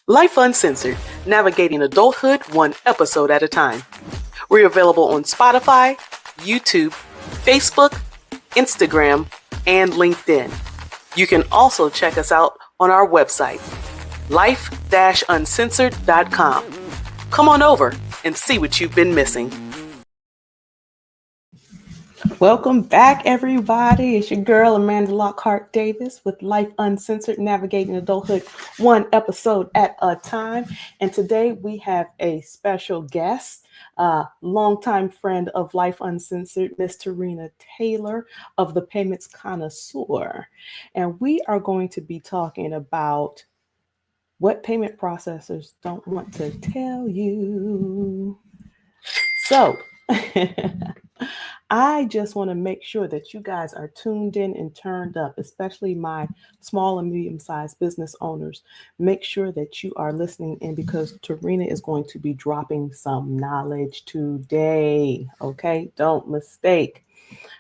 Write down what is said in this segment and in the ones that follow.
Life Uncensored, navigating adulthood one episode at a time. We're available on Spotify, YouTube, Facebook, Instagram, and LinkedIn. You can also check us out on our website, life-uncensored.com. Come on over and see what you've been missing. Welcome back, everybody. It's your girl, Amanda Lockhart Davis, with Life Uncensored, navigating adulthood one episode at a time. And today we have a special guest, longtime friend of Life Uncensored, Miss Tarina Taylor of the Payments Connoisseur. And we are going to be talking about what payment processors don't want to tell you. So, I just want to make sure that you guys are tuned in and turned up, especially my small and medium-sized business owners. Make sure that you are listening in because Tarina is going to be dropping some knowledge today. Okay, don't mistake.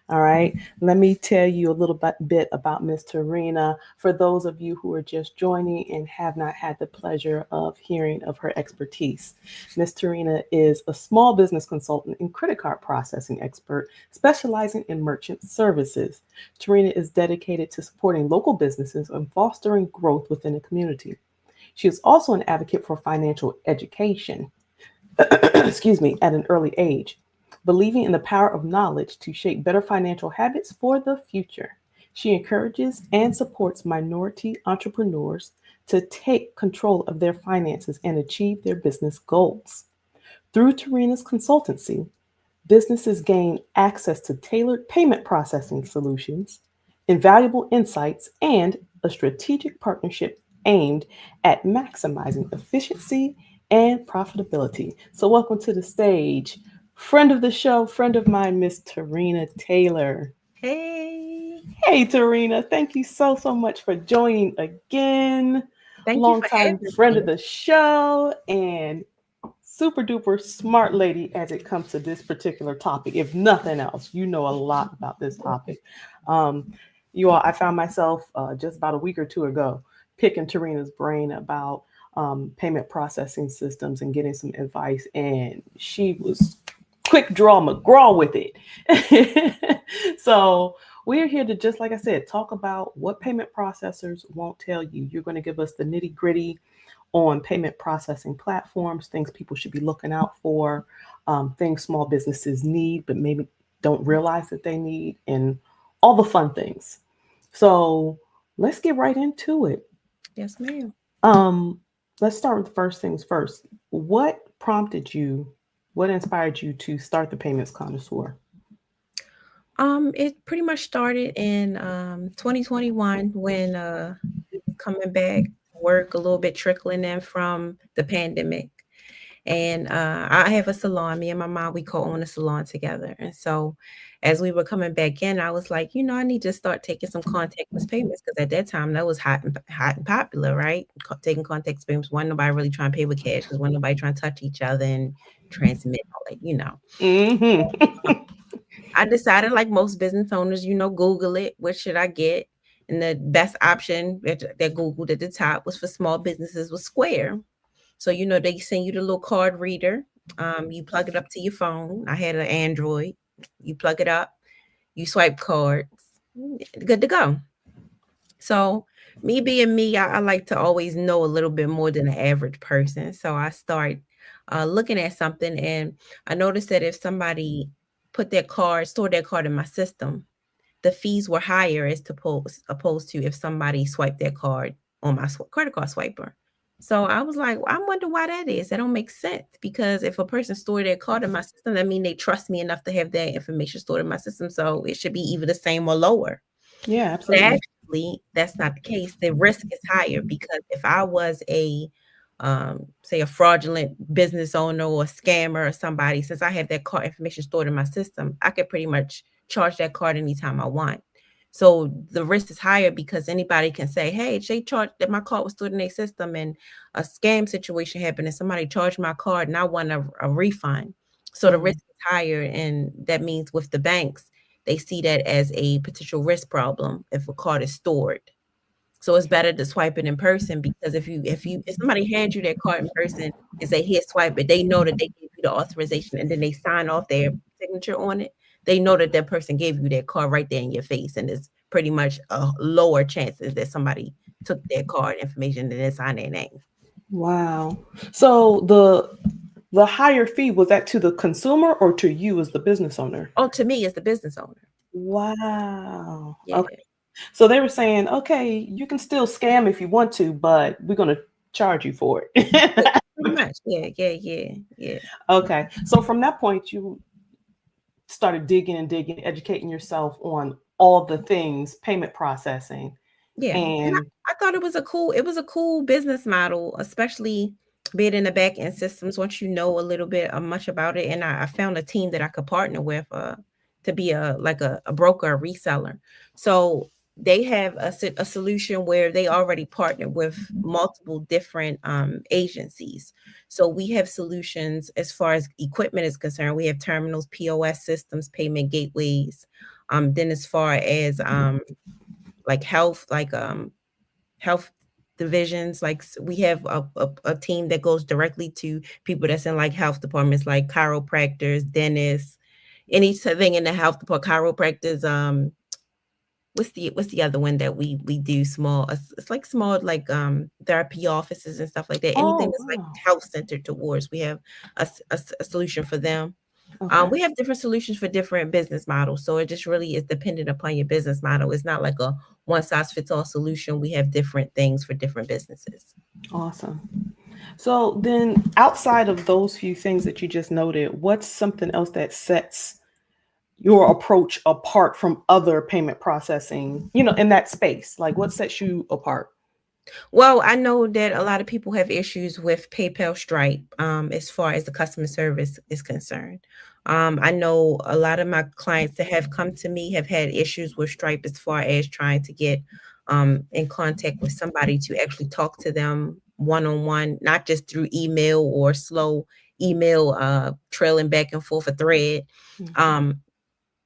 All right, let me tell you a little bit about Miss Tarina for those of you who are just joining and have not had the pleasure of hearing of her expertise. Miss Tarina is a small business consultant and credit card processing expert specializing in merchant services. Tarina is dedicated to supporting local businesses and fostering growth within the community. She is also an advocate for financial education, excuse me, at an early age, believing in the power of knowledge to shape better financial habits for the future. She encourages and supports minority entrepreneurs to take control of their finances and achieve their business goals. Through Tarina's consultancy, businesses gain access to tailored payment processing solutions, invaluable insights, and a strategic partnership aimed at maximizing efficiency and profitability. So, welcome to the stage, friend of the show, friend of mine, Miss Tarina Taylor. Hey, Hey, Tarina, thank you so much for joining again. thank you for Longtime having friend of me. the show and super duper smart lady as it comes to this particular topic. If nothing else, you know a lot about this topic. Um, you all, I found myself just about a week or two ago picking Tarina's brain about payment processing systems and getting some advice, and she was quick draw McGraw with it. So we're here to, just like I said, talk about what payment processors won't tell you. You're going to give us the nitty gritty on payment processing platforms, things people should be looking out for, things small businesses need but maybe don't realize that they need, and all the fun things. So let's get right into it. Yes, ma'am. Um, let's start with the first things first. What prompted you? What inspired you to start the Payments Connoisseur? It pretty much started in 2021 when coming back to work a little bit, trickling in from the pandemic. And I have a salon. Me and my mom, we co-own a salon together. And so as we were coming back in, I was like, I need to start taking some contactless payments because at that time that was hot and popular, right? Taking contactless payments. Wasn't nobody really trying to pay with cash because wasn't nobody trying to touch each other and transmit all that. Mm-hmm. I decided, like most business owners, Google it. What should I get? And the best option that Googled at the top was for small businesses was Square. So, they send you the little card reader. You plug it up to your phone. I had an Android. You plug it up, you swipe cards, good to go. So, me being me, I like to always know a little bit more than the average person. So, I start looking at something and I noticed that if somebody stored their card in my system, the fees were higher as to opposed to if somebody swiped their card on my credit card swiper. So I was like, well, I wonder why that is. That don't make sense because if a person stored their card in my system, that means they trust me enough to have that information stored in my system. So it should be either the same or lower. Yeah, But absolutely. actually, that's not the case. The risk is higher because if I was say a fraudulent business owner or scammer or somebody, since I have that card information stored in my system, I could pretty much charge that card anytime I want. So the risk is higher because anybody can say, hey, they charged that my card was stored in their system and a scam situation happened and somebody charged my card and I want a refund. So the Mm-hmm. risk is higher. And that means with the banks, they see that as a potential risk problem if a card is stored. So it's better to swipe it in person, because if somebody hands you their card in person and say, here, swipe it, they know that they gave you the authorization, and then they sign off their signature on it. They know that that person gave you their card right there in your face, and it's pretty much a lower chances that somebody took their card information and then signed their name. Wow. So the higher fee, was that to the consumer or to you as the business owner? Oh, to me, as the business owner. Wow. Okay. Yeah. So they were saying, okay, you can still scam if you want to, but we're going to charge you for Yeah, it. pretty much. Yeah, yeah, yeah, yeah. Okay. So from that point, you started digging and digging, educating yourself on all the things, payment processing. Yeah, and And I thought it was a cool business model, especially being in the back end systems once you know a little bit much about it. And I found a team that I could partner with to be a broker, a reseller. So they have a solution where they already partner with multiple different agencies. So we have solutions as far as equipment is concerned. We have terminals, POS systems, payment gateways. Then as far as like health divisions, like we have a team that goes directly to people that's in like health departments, like chiropractors, dentists, anything in the health department, chiropractors. What's the other one that we do small, it's like small, like therapy offices and stuff like that, anything oh, that's like wow. health centered towards, we have a solution for them. Okay. We have different solutions for different business models. So it just really is dependent upon your business model. It's not like a one size fits all solution. We have different things for different businesses. Awesome. So then outside of those few things that you just noted, what's something else that sets your approach apart from other payment processing, in that space? Like what sets you apart? Well, I know that a lot of people have issues with PayPal Stripe, as far as the customer service is concerned. I know a lot of my clients that have come to me have had issues with Stripe as far as trying to get in contact with somebody to actually talk to them one on one, not just through email or slow email trailing back and forth a thread. Mhm. Um,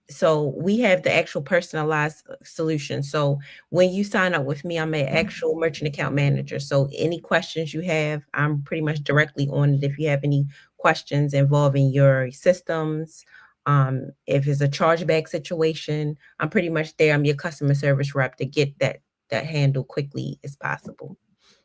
so we have the actual personalized solution. So when you sign up with me, I'm an actual merchant account manager. So any questions you have, I'm pretty much directly on it. If you have any questions involving your systems, if it's a chargeback situation, I'm pretty much there. I'm your customer service rep to get that handled quickly as possible.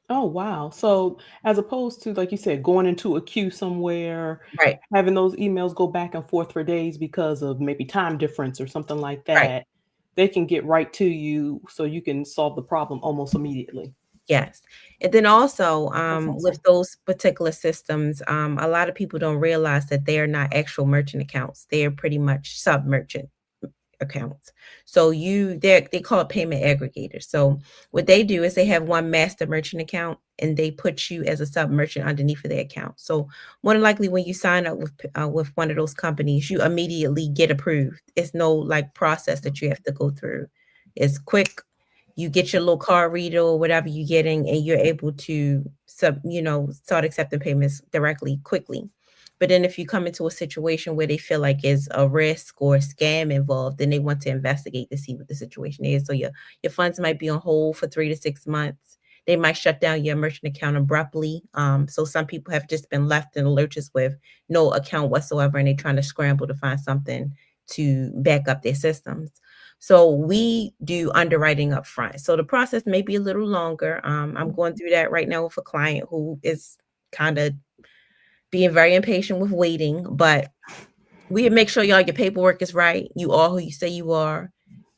Oh, wow. So as opposed to, like you said, going into a queue somewhere, Right, having those emails go back and forth for days because of maybe time difference or something like right. that, they can get right to you so you can solve the problem almost immediately. Yes. And then also, That's with awesome. those particular systems, a lot of people don't realize that they are not actual merchant accounts. They are pretty much sub-merchant accounts. So they call it payment aggregators. So what they do is they have one master merchant account and they put you as a sub-merchant underneath of their account. So more than likely when you sign up with one of those companies, you immediately get approved. It's no like process that you have to go through. It's quick. You get your little card reader or whatever you're getting, and you're able to start accepting payments directly, quickly. But then if you come into a situation where they feel like there's a risk or a scam involved, then they want to investigate to see what the situation is. So your funds might be on hold for 3 to 6 months. They might shut down your merchant account abruptly. So some people have just been left in lurches with no account whatsoever, and they're trying to scramble to find something to back up their systems. So we do underwriting up front. So the process may be a little longer. I'm going through that right now with a client who is kind of being very impatient with waiting, but we make sure y'all your paperwork is right. You are who you say you are.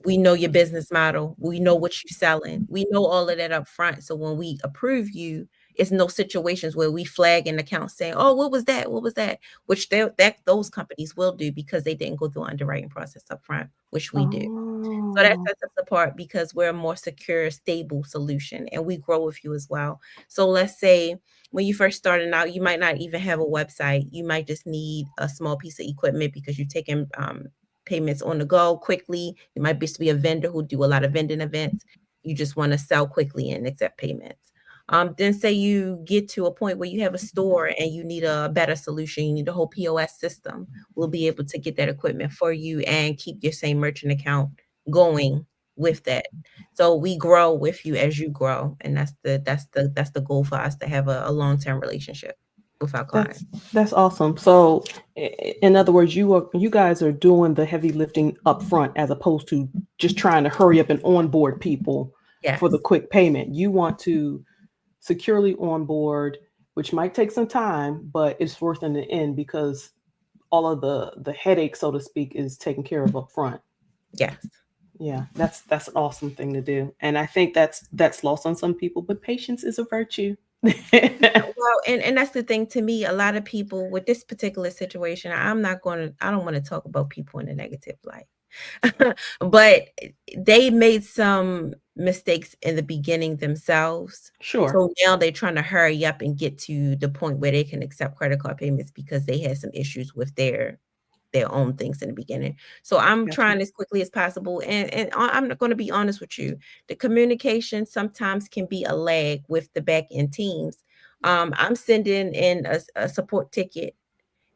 We know your business model. We know what you're selling. We know all of that up front. So when we approve you, it's no situations where we flag an account saying, "Oh, what was that? What was that?" Which those companies will do because they didn't go through underwriting process up front, which we do. So that Oh, sets us apart because we're a more secure, stable solution, and we grow with you as well. So let's say when you first starting out, you might not even have a website. You might just need a small piece of equipment because you're taking payments on the go quickly. You might just be a vendor who do a lot of vending events. You just want to sell quickly and accept payments. Then say you get to a point where you have a store and you need a better solution. You need a whole POS system. We'll be able to get that equipment for you and keep your same merchant account going. with that. So we grow with you as you grow, and that's the goal for us to have a long-term relationship with our client. That's that's awesome. So, in other words, you guys are doing the heavy lifting up front as opposed to just trying to hurry up and onboard people for the Yes. quick payment. You want to securely onboard, which might take some time, but it's worth in the end because all of the headache, so to speak, is taken care of up front. Yes. Yeah, that's an awesome thing to do, and I think that's lost on some people. But patience is a virtue. Well, and that's the thing to me, a lot of people with this particular situation, I don't want to talk about people in a negative light. But they made some mistakes in the beginning themselves. Sure, So now they're trying to hurry up and get to the point where they can accept credit card payments because they had some issues with their own things in the beginning. So I'm gotcha. trying as quickly as possible. And I'm not going to be honest with you. The communication sometimes can be a lag with the back end teams. I'm sending in a support ticket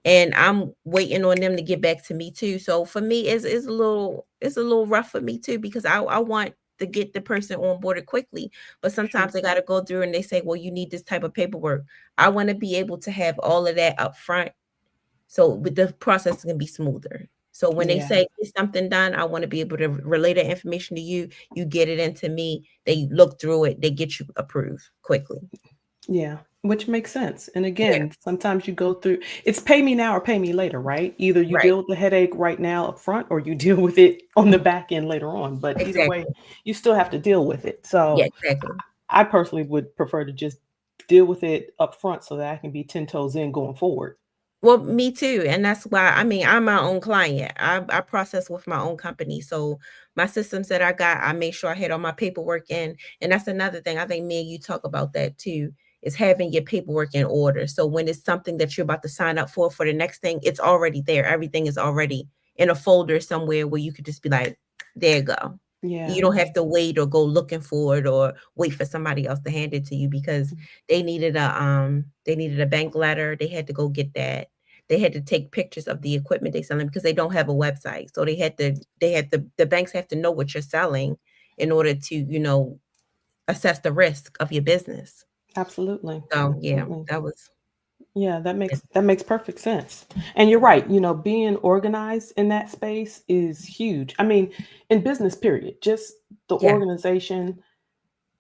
and I'm waiting on them to get back to me too. So for me, it's a little rough for me too because I want to get the person onboarded quickly, but Sure. sometimes they got to go through and they say, well, you need this type of paperwork. I want to be able to have all of that up front so but the process can be smoother. So when they Yeah. say get something done, I want to be able to relay that information to you. You get it into me. They look through it. They get you approved quickly. Yeah, which makes sense. And Yeah, again, sometimes you go through it's pay me now or pay me later, right? Either you right. deal with the headache right now up front or you deal with it on the back end later on. But either way, Exactly. you still have to deal with it. Yeah, So exactly. I personally would prefer to just deal with it up front so that I can be 10 toes in going forward. Well, me too, and that's why I mean, I'm my own client. I process with my own company, so my systems that I got, I make sure I had all my paperwork in, and that's another thing. I think me and you talk about that too, is having your paperwork in order. So when it's something that you're about to sign up for the next thing, it's already there. Everything is already in a folder somewhere where you could just be like, there you go. Yeah. You don't have to wait or go looking for it or wait for somebody else to hand it to you because they needed a bank letter. They had to go get that. They had to take pictures of the equipment they selling because they don't have a website. So the banks have to know what you're selling in order to, assess the risk of your business. Absolutely. So yeah, Absolutely. that was Yeah, that it. makes perfect sense. And you're right, being organized in that space is huge. I mean, in business period, just the Yeah, organization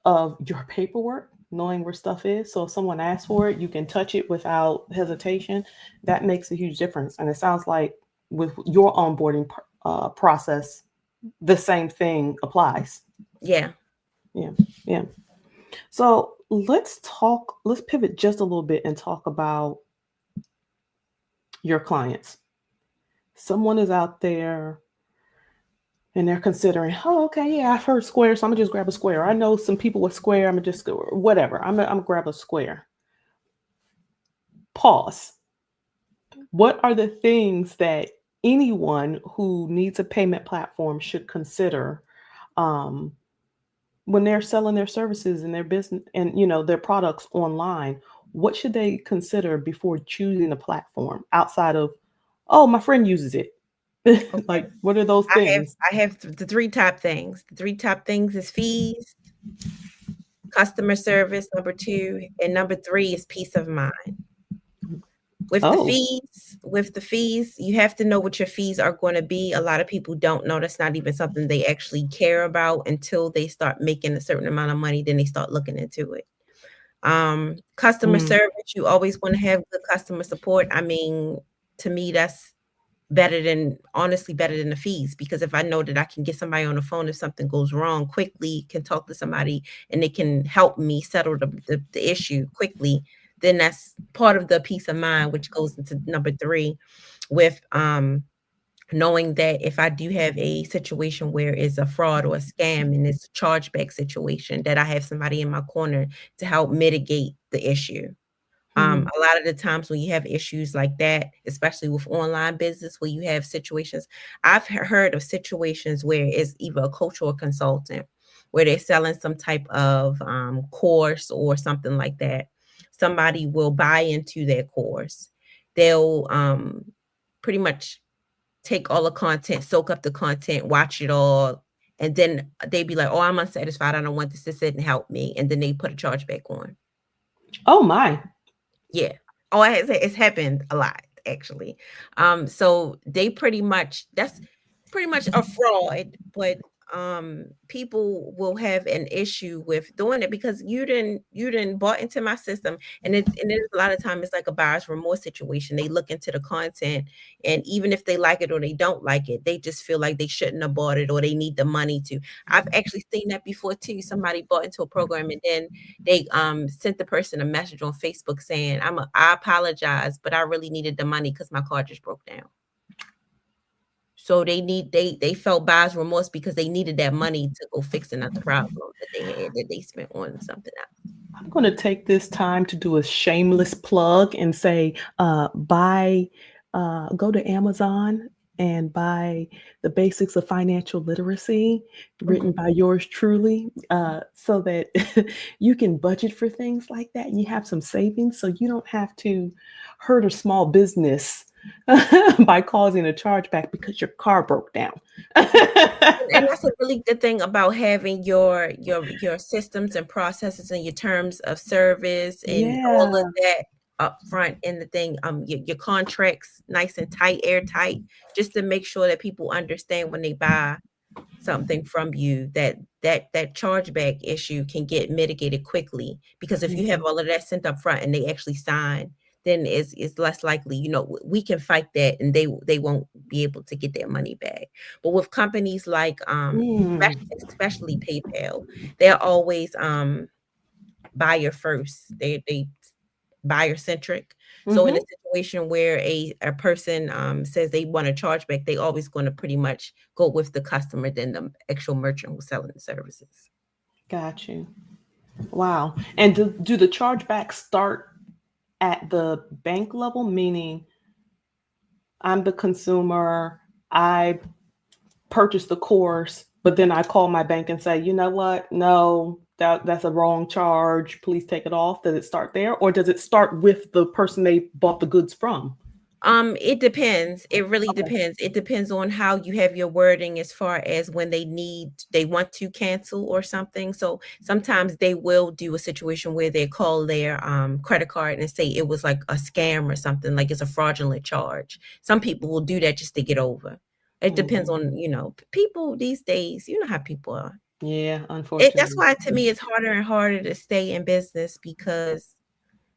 of your paperwork, knowing where stuff is. So if someone asks for it, you can touch it without hesitation. That makes a huge difference. And it sounds like with your onboarding process, the same thing applies. yeah, Yeah, yeah. So let's pivot just a little bit and talk about your clients. Someone is out there and they're considering, oh, okay, yeah, I've heard Square, so I'm gonna just grab a Square. I know some people with Square. I'm gonna just go, whatever. I'm gonna grab a Square. Pause. What are the things that anyone who needs a payment platform should consider um, when they're selling their services and their business and their products online? What should they consider before choosing a platform outside of, oh, my friend uses it? okay. Like, what are those I have things? I have the three top things. The three top things is fees, customer service, number two, and number three is peace of mind. Oh, With the fees, you have to know what your fees are going to be. A lot of people don't know that's not even something they actually care about until they start making a certain amount of money, then they start looking into it. Customer mm, service, you always want to have good customer support. I mean, to me, that's honestly better than the fees because if I know that I can get somebody on the phone if something goes wrong quickly, can talk to somebody and they can help me settle the issue quickly, then that's part of the peace of mind, which goes into number three with knowing that if I do have a situation where it's a fraud or a scam and it's a chargeback situation, that I have somebody in my corner to help mitigate the issue. mm, A lot of the times when you have issues like that, especially with online business, where you have situations, I've heard of situations where it's either a coach or a consultant, where they're selling some type of course or something like that. Somebody will buy into their course. They'll pretty much take all the content, soak up the content, watch it all, and then they be like, "Oh, I'm unsatisfied. I don't want this to sit and help me," and then they put a chargeback on. Oh my. Yeah. Oh, it's happened a lot actually. So they pretty much that's pretty much a fraud, but people will have an issue with doing it because you didn't bought into my system, and it's a lot of time it's like a buyer's remorse situation. They look into the content, and even if they like it or they don't like it, they just feel like they shouldn't have bought it or they need the money to. I've actually seen that before too. Somebody bought into a program and then they sent the person a message on Facebook saying, I apologize, but I really needed the money because my car just broke down. So they felt buyer's remorse because they needed that money to go fix another problem that they had that they spent on something else. I'm going to take this time to do a shameless plug and say, go to Amazon and buy The Basics of Financial Literacy, written Okay. by yours truly, so that you can budget for things like that and you have some savings so you don't have to hurt a small business by causing a chargeback because your car broke down. And that's a really good thing about having your systems and processes and your terms of service and all of Yeah. that up front in the thing, your contracts nice and tight, airtight, just to make sure that people understand when they buy something from you that chargeback issue can get mitigated quickly. Because if you have Mhm. all of that sent up front and they actually sign, then it's less likely, we can fight that and they won't be able to get their money back. But with companies like Mm. especially PayPal, they're always buyer first. They buyer centric. So in a Mhm. situation where a person says they want a chargeback, they always going to pretty much go with the customer than the actual merchant who's selling the services. Got you. Wow. And do the chargebacks start at the bank level, meaning I'm the consumer, I purchased the course, but then I call my bank and say, you know what? No, that's a wrong charge. Please take it off. Does it start there? Or does it start with the person they bought the goods from? It depends. It really Okay. depends. It depends on how you have your wording as far as when they want to cancel or something. So sometimes they will do a situation where they call their credit card and say it was like a scam or something, like it's a fraudulent charge. Some people will do that just to get over. It depends Mhm. on, people these days, you know how people are. Yeah, That's unfortunately. why to me it's harder and harder to stay in business because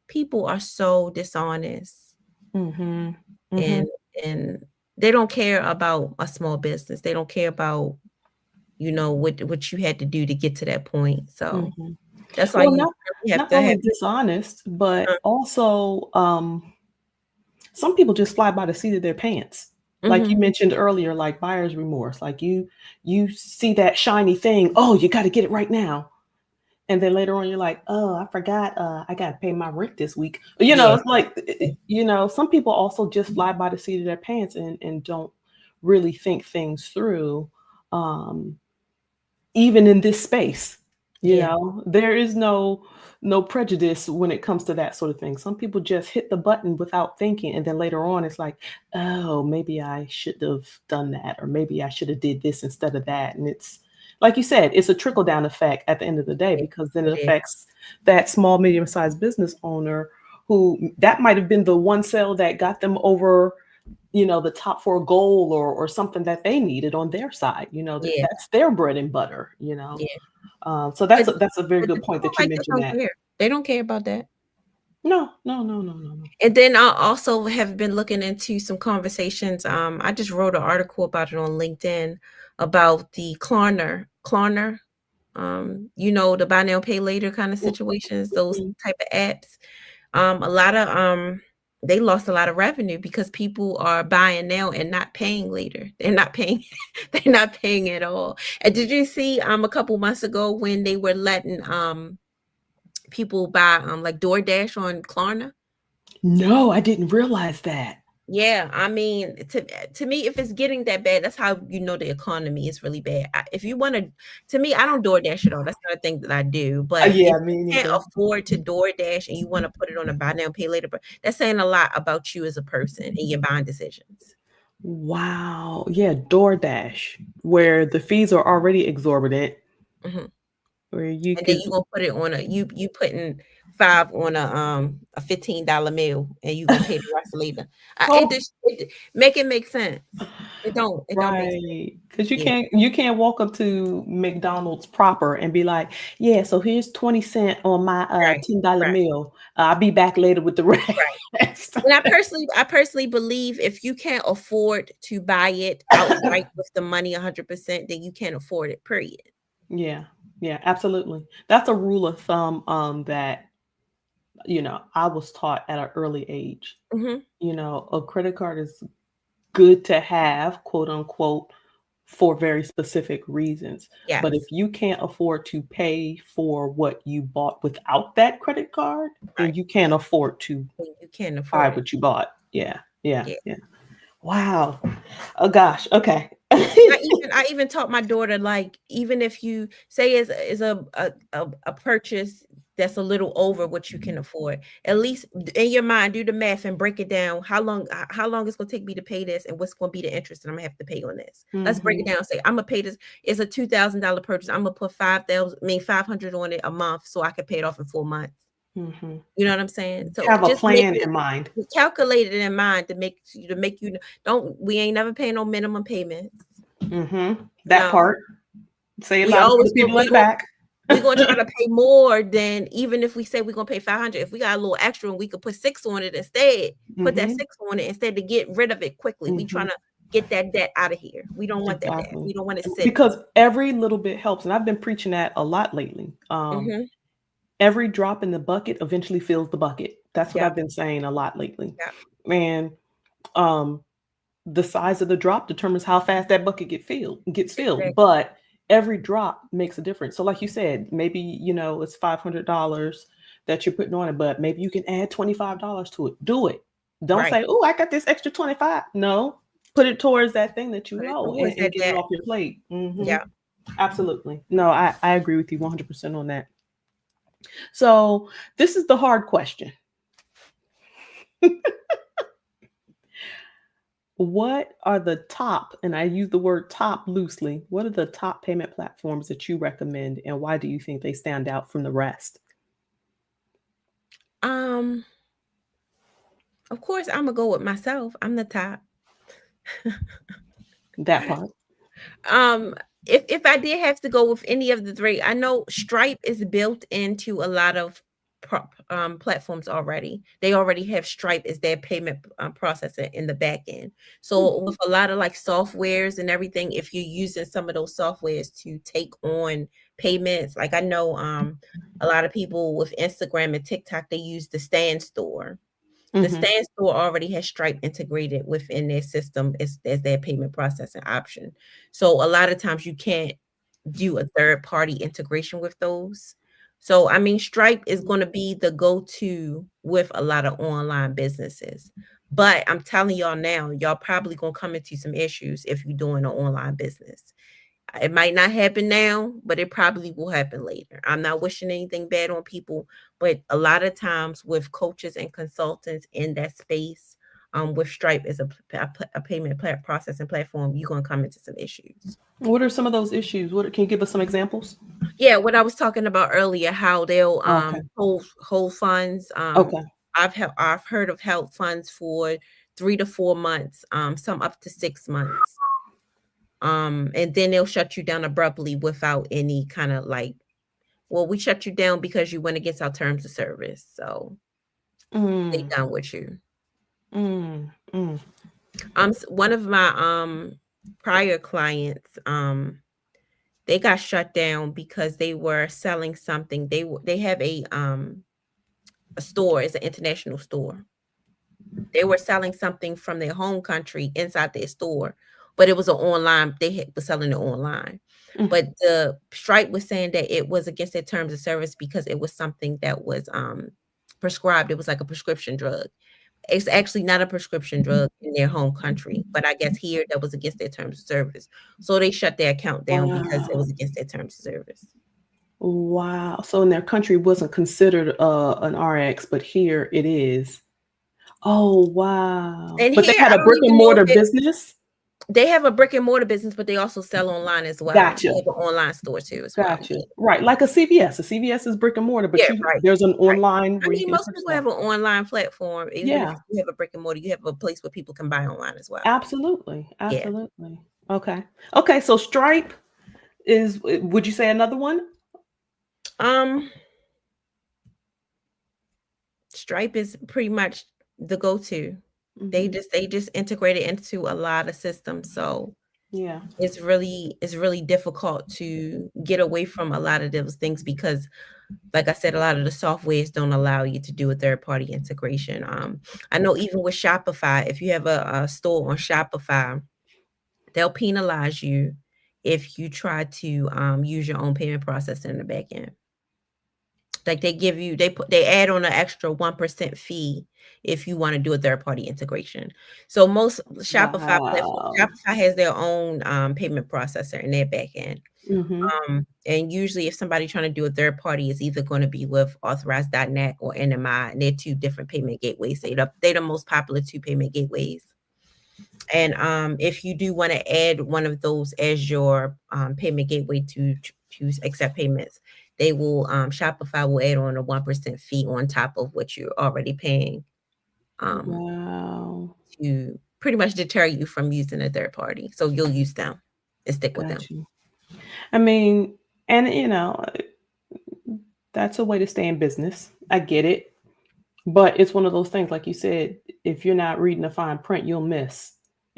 people are so dishonest Mhm. and Mhm. and they don't care about a small business. They don't care about, what you had to do to get to that point. So Mhm. that's why Well, you not really have not to have only dishonest, uh, but also some people just fly by the seat of their pants. Like you mhm, mentioned earlier, like buyer's remorse. Like you see that shiny thing, oh, you got to get it right now. And then later on you're like, oh, I forgot I got to pay my rent this week. yeah, It's like some people also just fly by the seat of their pants and don't really think things through. Um even in this space. yeah, There is no prejudice when it comes to that sort of thing. Some people just hit the button without thinking, and then later on it's like, oh, maybe I should have done that, or maybe I should have did this instead of that. And it's like you said, it's a trickle down effect at the end of the day, it because then it it is. affects that small medium sized business owner who that might have been the one sale that got them over the top for a goal, or something that they needed on their side. Yeah, That's their bread and butter. yeah. So But that's a very but the good point people that you like that mentioned don't that. care. They don't care about that. No, no, no, no, no, no. And then I also have been looking into some conversations. I just wrote an article about it on LinkedIn about the Klarna, the buy now pay later kind of situations, those Mhm. type of apps. A lot of they lost a lot of revenue because people are buying now and not paying later. They're not paying, they're not paying at all. And did you see a couple months ago when they were letting people buy like DoorDash on Klarna? No, I didn't realize that. Yeah, I mean, to me, if it's getting that bad, that's how you know the economy is really bad. If you want to me, I don't DoorDash at all. That's not a thing that I do. But if Yeah, you me can't neither. afford to DoorDash and you want to put it on a buy now pay later, but that's saying a lot about you as a person and your buying decisions. Wow. Yeah, DoorDash, where the fees are already exorbitant, Mhm. where you And then could. you gonna put it on a you putting 5 on a $15 meal, and you gonna pay the rest later. It Oh, just make it make sense. It don't make sense. right. Because you Yeah, can't walk up to McDonald's proper and be like, yeah, so here's 20 cents on my right, $10 right, meal. I'll be back later with the right. rest. And I personally believe if you can't afford to buy it outright with the money 100%, then you can't afford it, period. Yeah, yeah, absolutely. That's a rule of thumb that I was taught at an early age. Mhm. A credit card is good to have, quote unquote, for very specific reasons. But if Yes. you can't afford to pay for what you bought without that credit card, then Right. you can't afford to Then you can't buy afford it. what you bought. Yeah, yeah, Yeah. yeah. Wow. Oh gosh. Okay. I even taught my daughter, like, even if you say is a purchase that's a little over what you can afford, at least in your mind do the math and break it down. How long it's gonna take me to pay this, and what's gonna be the interest that I'm gonna have to pay on this. Let's break it Hmm. down. Say I'm gonna pay this. It's a $2,000 purchase. I'm gonna put 5,000, I mean 500 on it a month so I can pay it off in 4 months. Hmm. You know what I'm saying? So Have a just make plan it in mind. calculated in mind to make you don't we ain't never paying no minimum payments. Hmm. That No. part. Say it We louder for always the gonna people in we the gonna back. we gonna try to pay more than, even if we say we're gonna pay 500. If we got a little extra and we could put 6 on it instead, put that Hmm. 6 on it instead to get rid of it quickly. We Hmm. trying to get that debt out of here. We don't want that debt. Exactly. We don't want it sitting. Because every little bit helps. And I've been preaching that a lot lately. Mhm. Every drop in the bucket eventually fills the bucket. That's what I've Yep. been saying a lot lately. Yep. And um, the size of the drop determines how fast that bucket gets filled. Exactly. But every drop makes a difference. So, like you said, maybe it's $500 that you're putting on it, but maybe you can add $25 to it. Do it. Don't Right. say, "Oh, I got this extra 25." No, put it towards that thing that you Put it know towards and that get it debt. off your plate. Yeah. Absolutely. No, I agree with you 100% on that. So, this is the hard question. What are the top, and I use the word top loosely, what are the top payment platforms that you recommend and why do you think they stand out from the rest? Um, of course I'm gonna go with myself. I'm the top. That part. Um, if I did have to go with any of the three, I know Stripe is built into a lot of platforms already. They already have Stripe as their payment processor in the back end. Hmm. So with a lot of like softwares and everything, if you're using some of those softwares to take on payments, like I know a lot of people with Instagram and TikTok, they use the Stand Store. The Mhm. Stand Store already has Stripe integrated within their system as their payment processing option. So a lot of times you can't do a third party integration with those. So I mean, Stripe is going to be the go-to with a lot of online businesses. But I'm telling y'all now, y'all probably gonna come into some issues if you're doing an online business. It might not happen now, but it probably will happen later. I'm not wishing anything bad on people, but a lot of times with coaches and consultants in that space, with Stripe as a payment processing platform, you're gonna come into some issues. What are some of those issues? What can you give us some examples? Yeah, what I was talking about earlier, how they'll Okay. hold funds. Okay. I've heard of held funds for 3 to 4 months, some up to 6 months. And then they'll shut you down abruptly without any kind of like, well, we shut you down because you went against our terms of service. So they Mm, done with you. mm, mm, One of my prior clients, they got shut down because they were selling something. They have a store, it's an international store. They were selling something from their home country inside their store, but it was an online. Was selling it online, mm. but the Stripe was saying that it was against their terms of service because it was something that was prescribed. It was like a prescription drug. It's actually not a prescription drug in their home country, but I guess here that was against their terms of service. So they shut their account down because it Wow. was against their terms of service. Wow. So in their country wasn't considered an RX, but here it is. Oh, wow. And But they here, had I a don't brick and even know if mortar business? they have a brick and mortar business, but they also sell online as well. They Gotcha. have an online store too as well. Gotcha. Right, like a CVS. A CVS is brick and mortar, but Yeah, right, there's an right. online I where you mean, can most purchase people that. have an online platform. Even if Yeah, you have a brick and mortar, you have a place where people can buy online as well. absolutely. Yeah. Absolutely. Okay. Okay, so Stripe is would you say another one? Um, Stripe is pretty much the go-to. Mhm. They just integrate it into a lot of systems, so Yeah. it's really difficult to get away from a lot of those things because, like I said, a lot of the softwares don't allow you to do a third-party integration. I know even with Shopify, if you have a store on Shopify, they'll penalize you if you try to use your own payment processor in the back end. Like they give you, they add on an extra 1% fee if you want to do a third party integration. So most Shopify platforms, Wow. Shopify has their own payment processor in their back end. Mhm. And usually, if somebody trying to do a third party, it's either going to be with Authorized.net or NMI, and they're two different payment gateways. They're the most popular two payment gateways. And if you do want to add one of those as your payment gateway to accept payments, they will Shopify will add on a 1% fee on top of what you're already paying um, Wow. to pretty much deter you from using a third party. So you'll use them and stick with them. Got you. I mean, and that's a way to stay in business. I get it. But it's one of those things, like you said, if you're not reading the fine print, you'll miss.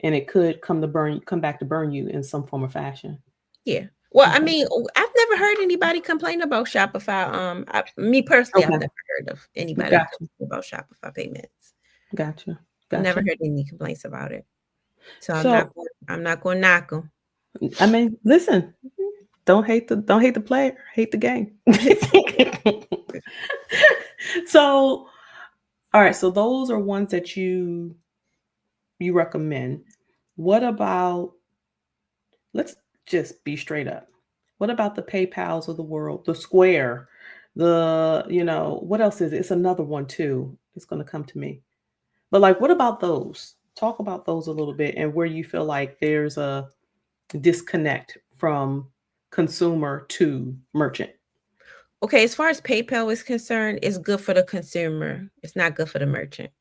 And it could come back to burn you in some form or fashion. Yeah. Well, I Okay. mean, I've never heard anybody complain about Shopify. Me personally, I've Okay. never heard of anybody Gotcha. complaining about Shopify payments. Gotcha. Never Gotcha. heard any complaints about it. So So I'm not going to knock them. I mean, listen, don't hate the player, hate the game. So all right, so those are ones that you recommend. What about, let's just be straight up. What about the PayPals of the world, the Square, what else is it? It's another one too. It's going to come to me. But like, what about those? Talk about those a little bit and where you feel like there's a disconnect from consumer to merchant. Okay, as far as PayPal is concerned, it's good for the consumer. It's not good for the merchant.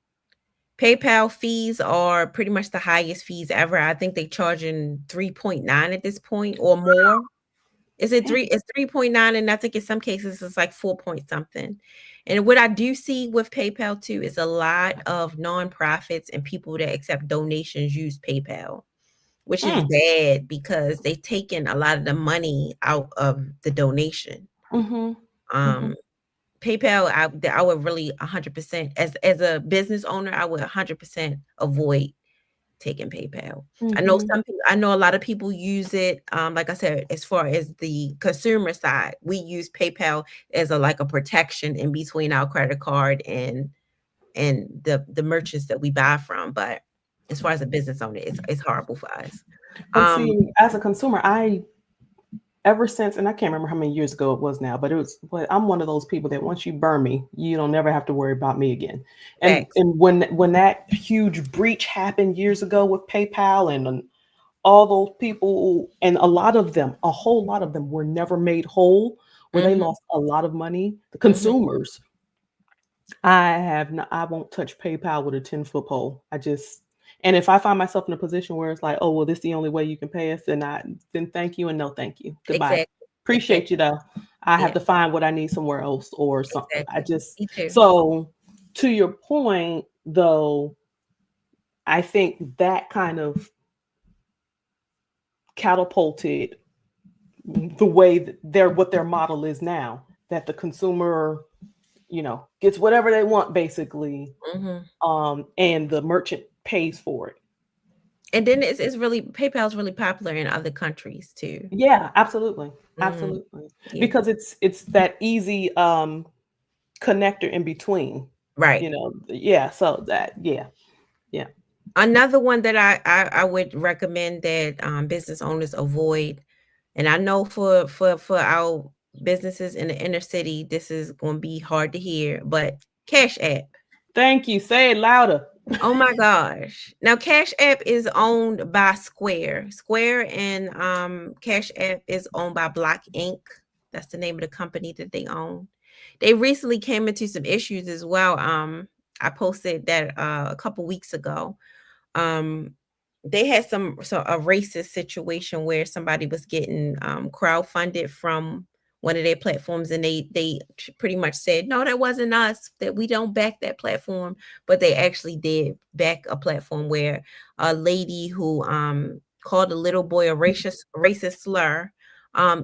PayPal fees are pretty much the highest fees ever. I think they charging 3.9 at this point or more. Is it Dang. three? It's 3.9, and I think in some cases it's like 4 point something. And what I do see with PayPal too is a lot of nonprofits and people that accept donations use PayPal, which is Mm, bad because they've taken a lot of the money out of the donation. mhm, Um, mhm, PayPal, I would really 100% as a business owner, I would 100% avoid taking PayPal. mhm, I know a lot of people use it. Like I said, as far as the consumer side, we use PayPal as a like a protection in between our credit card and the merchants that we buy from. But as far as a business owner, it's horrible for us. and Um, see, as a consumer, I ever since, and I can't remember how many years ago it was now, but I'm one of those people that once you burn me, you don't never have to worry about me again. And Facts. and when that huge breach happened years ago with PayPal and all those people, and a lot of them, a whole lot of them were never made whole, where they Mhm, lost a lot of money. The mhm. consumers, I won't touch PayPal with a 10-foot pole. And if I find myself in a position where it's like, oh well, this is the only way you can pay us, then thank you and no thank you. Goodbye. Exactly. Appreciate you Exactly. though. I have Yeah, to find what I need somewhere else or something. exactly. Me too. So to your point though, I think that kind of catapulted the way that what their model is now, that the consumer, gets whatever they want basically, Mhm. and the merchant pays for it. And then it's really PayPal's really popular in other countries too. Yeah, absolutely. Mhm. Absolutely. Yeah. Because it's that easy connector in between, Right. Yeah, so that yeah. Yeah. Another one that I would recommend that business owners avoid, and I know for our businesses in the inner city, this is going to be hard to hear, but Cash App. Thank you. Say it louder. Oh my gosh. Now Cash App is owned by Square. Square and Cash App is owned by Block Inc. That's the name of the company that they own. They recently came into some issues as well. I posted that a couple weeks ago. um they had some a racist situation where somebody was getting crowdfunded from one of their platforms, and they pretty much said, no, that wasn't us, that we don't back that platform. But they actually did back a platform where a lady who called a little boy a racist slur.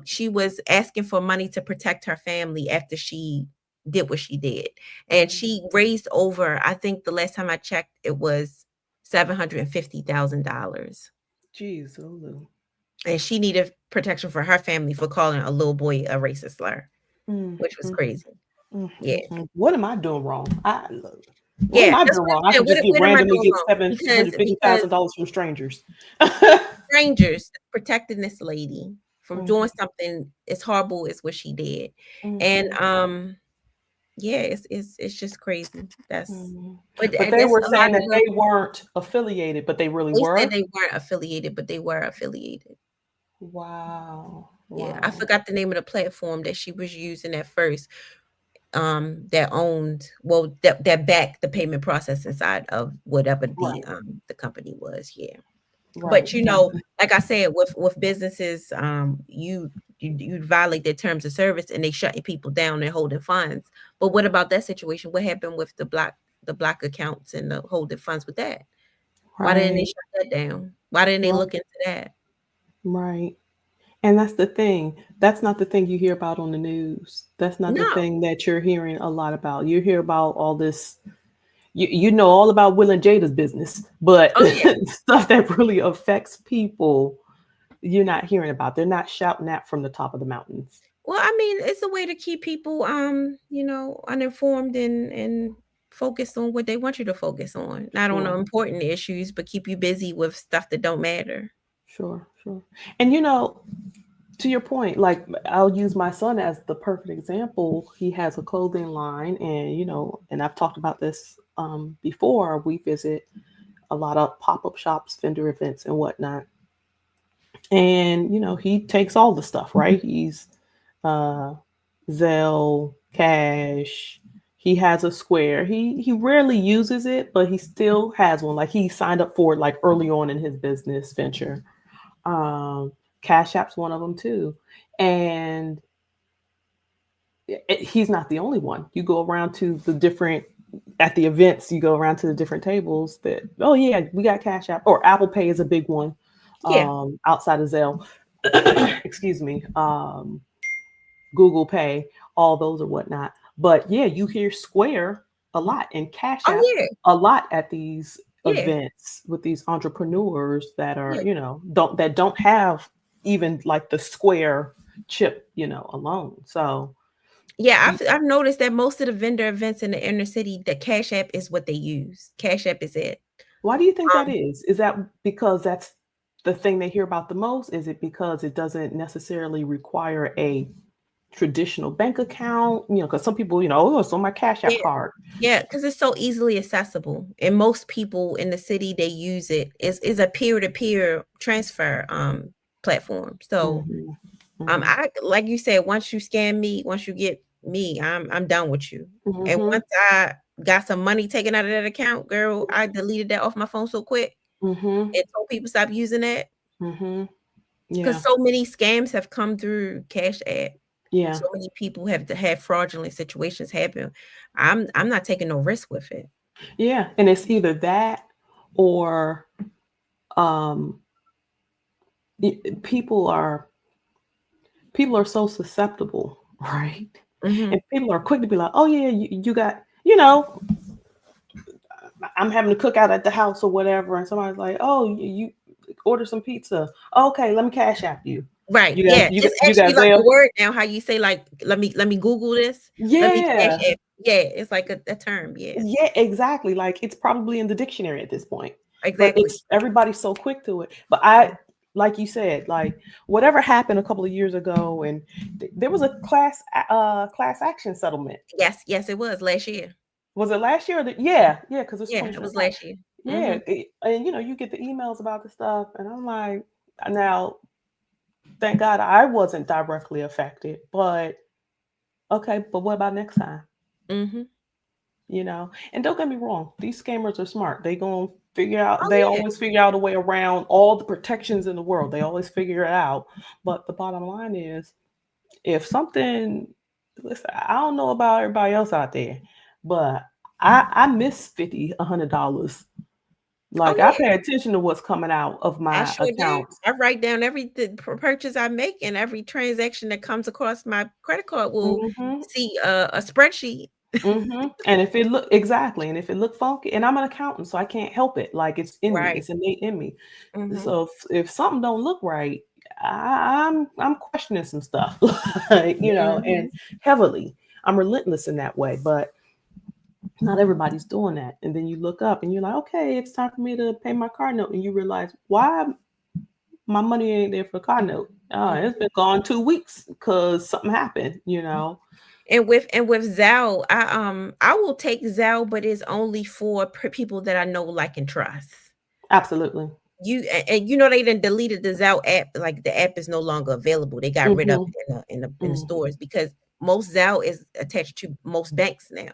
She was asking for money to protect her family after she did what she did, and she raised over, I think the last time I checked, it was $750,000. Jeez, Lulu. And she needed protection for her family for calling a little boy a racist slur, Mm, which was mm, crazy. Yeah. What am I doing wrong? What am Yeah, I that's doing what wrong? I I'm can saying. just get What am I randomly doing get wrong? seven Because hundred fifty because thousand dollars from strangers. strangers protecting this lady from Mhm, doing something as horrible as what she did. And mhm, yeah, it's just crazy. That's mhm. but But they that's were a lot saying of that the they weren't affiliated, but they really they said were. they weren't affiliated, but they were affiliated. Wow, Yeah, I wow. forgot the name of the platform that she was using at first, that owned, well, that backed the payment process inside of whatever Right, the company was. Yeah. right. But like I said, with businesses, you violate their terms of service and they shutting people down and holding funds. But what about that situation? What happened with the block accounts and the holding funds with that? Why didn't they Right, shut that down? Why didn't they right, look into that? right. And that's the thing. That's not the thing you hear about on the news. That's not the No. thing that you're hearing a lot about. You hear about all this. You know all about Will and Jada's business, but Oh yeah. stuff that really affects people, you're not hearing about. They're not shouting that from the top of the mountains. Well, I mean, it's a way to keep people, uninformed and focused on what they want you to focus on, not on the Sure, important issues, but keep you busy with stuff that don't matter. sure, sure. And to your point, like I'll use my son as the perfect example. He has a clothing line, and and I've talked about this before. We visit a lot of pop-up shops, vendor events, and whatnot. And he takes all the stuff, right? He's uh, Zelle, Cash. He has a Square. He rarely uses it, but he still has one. Like he signed up for it like early on in his business venture. Um, Cash App's one of them too, and he's not the only one. You go around to the different at the events. You go around to the different tables that, oh yeah, we got Cash App, or Apple Pay is a big one. Yeah. Outside of Zelle, excuse me. Google Pay, all those or whatnot. But yeah, you hear Square a lot and Cash Oh App yeah. a lot at these Yeah. events with these entrepreneurs that are, Yeah. don't have even like the Square chip, alone. So Yeah, I've noticed that most of the vendor events in the inner city, the Cash App is what they use. Cash App is it. why do you think that Um, is? Is that because that's the thing they hear about the most? Is it because it doesn't necessarily require a traditional bank account? Because some people, oh, it's on my Cash App yeah. card. Yeah, because it's so easily accessible, and most people in the city they use it. Is a peer to peer transfer platform. So Hmm. Hmm. I like you said, once you scan me, once you get me, I'm done with you. And Hmm. once I got some money taken out of that account, girl, I deleted that off my phone so quick Hmm. and told people stop using that Hmm. because Yeah. so many scams have come through Cash App. Yeah. So many people have to have fraudulent situations happen. I'm not taking no risk with it. Yeah. And it's either that or um people are so susceptible, right? Hmm. And people are quick to be like, oh yeah, you got, I'm having to cook out at the house or whatever, and somebody's like, oh, you order some pizza. Okay, let me cash app you. Right. You got Yeah. you got It's you actually got like a Zelle? word now, how you say like, let me Google this. Let me Cash Yeah. App. Yeah, it's like a term. Yeah. Yeah, exactly. Like it's probably in the dictionary at this point. But Exactly. it's everybody's so quick to it. But I like you said, like whatever happened a couple of years ago, and there was a class action settlement. Yes, yes, it was last year. Was it last year? Or yeah, yeah, because it's Yeah, it was 2025. last year. Yeah, Mm-hmm. and you get the emails about the stuff, and I'm like, now, thank God I wasn't directly affected, but okay, but what about next time? Mm-hmm. And don't get me wrong, these scammers are smart. They gonna figure out. Oh They yeah. always figure out a way around all the protections in the world. They always figure it out. But the bottom line is, if something, listen, I don't know about everybody else out there, but I miss $50, $100. Oh Like, I yeah. pay attention to what's coming out of I my sure do. accounts. I write down every purchase I make, and every transaction that comes across my credit card will Hmm. see a spreadsheet. And if it look exactly, and if it look funky, and I'm an accountant, so I can't help it. Like, it's in me, Right. it's innate in me. Mm-hmm. So if something don't look right, I'm questioning some stuff, like, and Mm-hmm. heavily. I'm relentless in that way, but not everybody's doing that. And then you look up and you're like, okay, it's time for me to pay my car note, and you realize why my money ain't there for a car note. It's been gone 2 weeks because something happened. And with Zelle, I will take Zelle, but it's only for people that I know, like, and trust. Absolutely. And they done deleted the Zelle app. Like, the app is no longer available. They got rid of Hmm. it in the Mm. stores because most Zelle is attached to most banks now.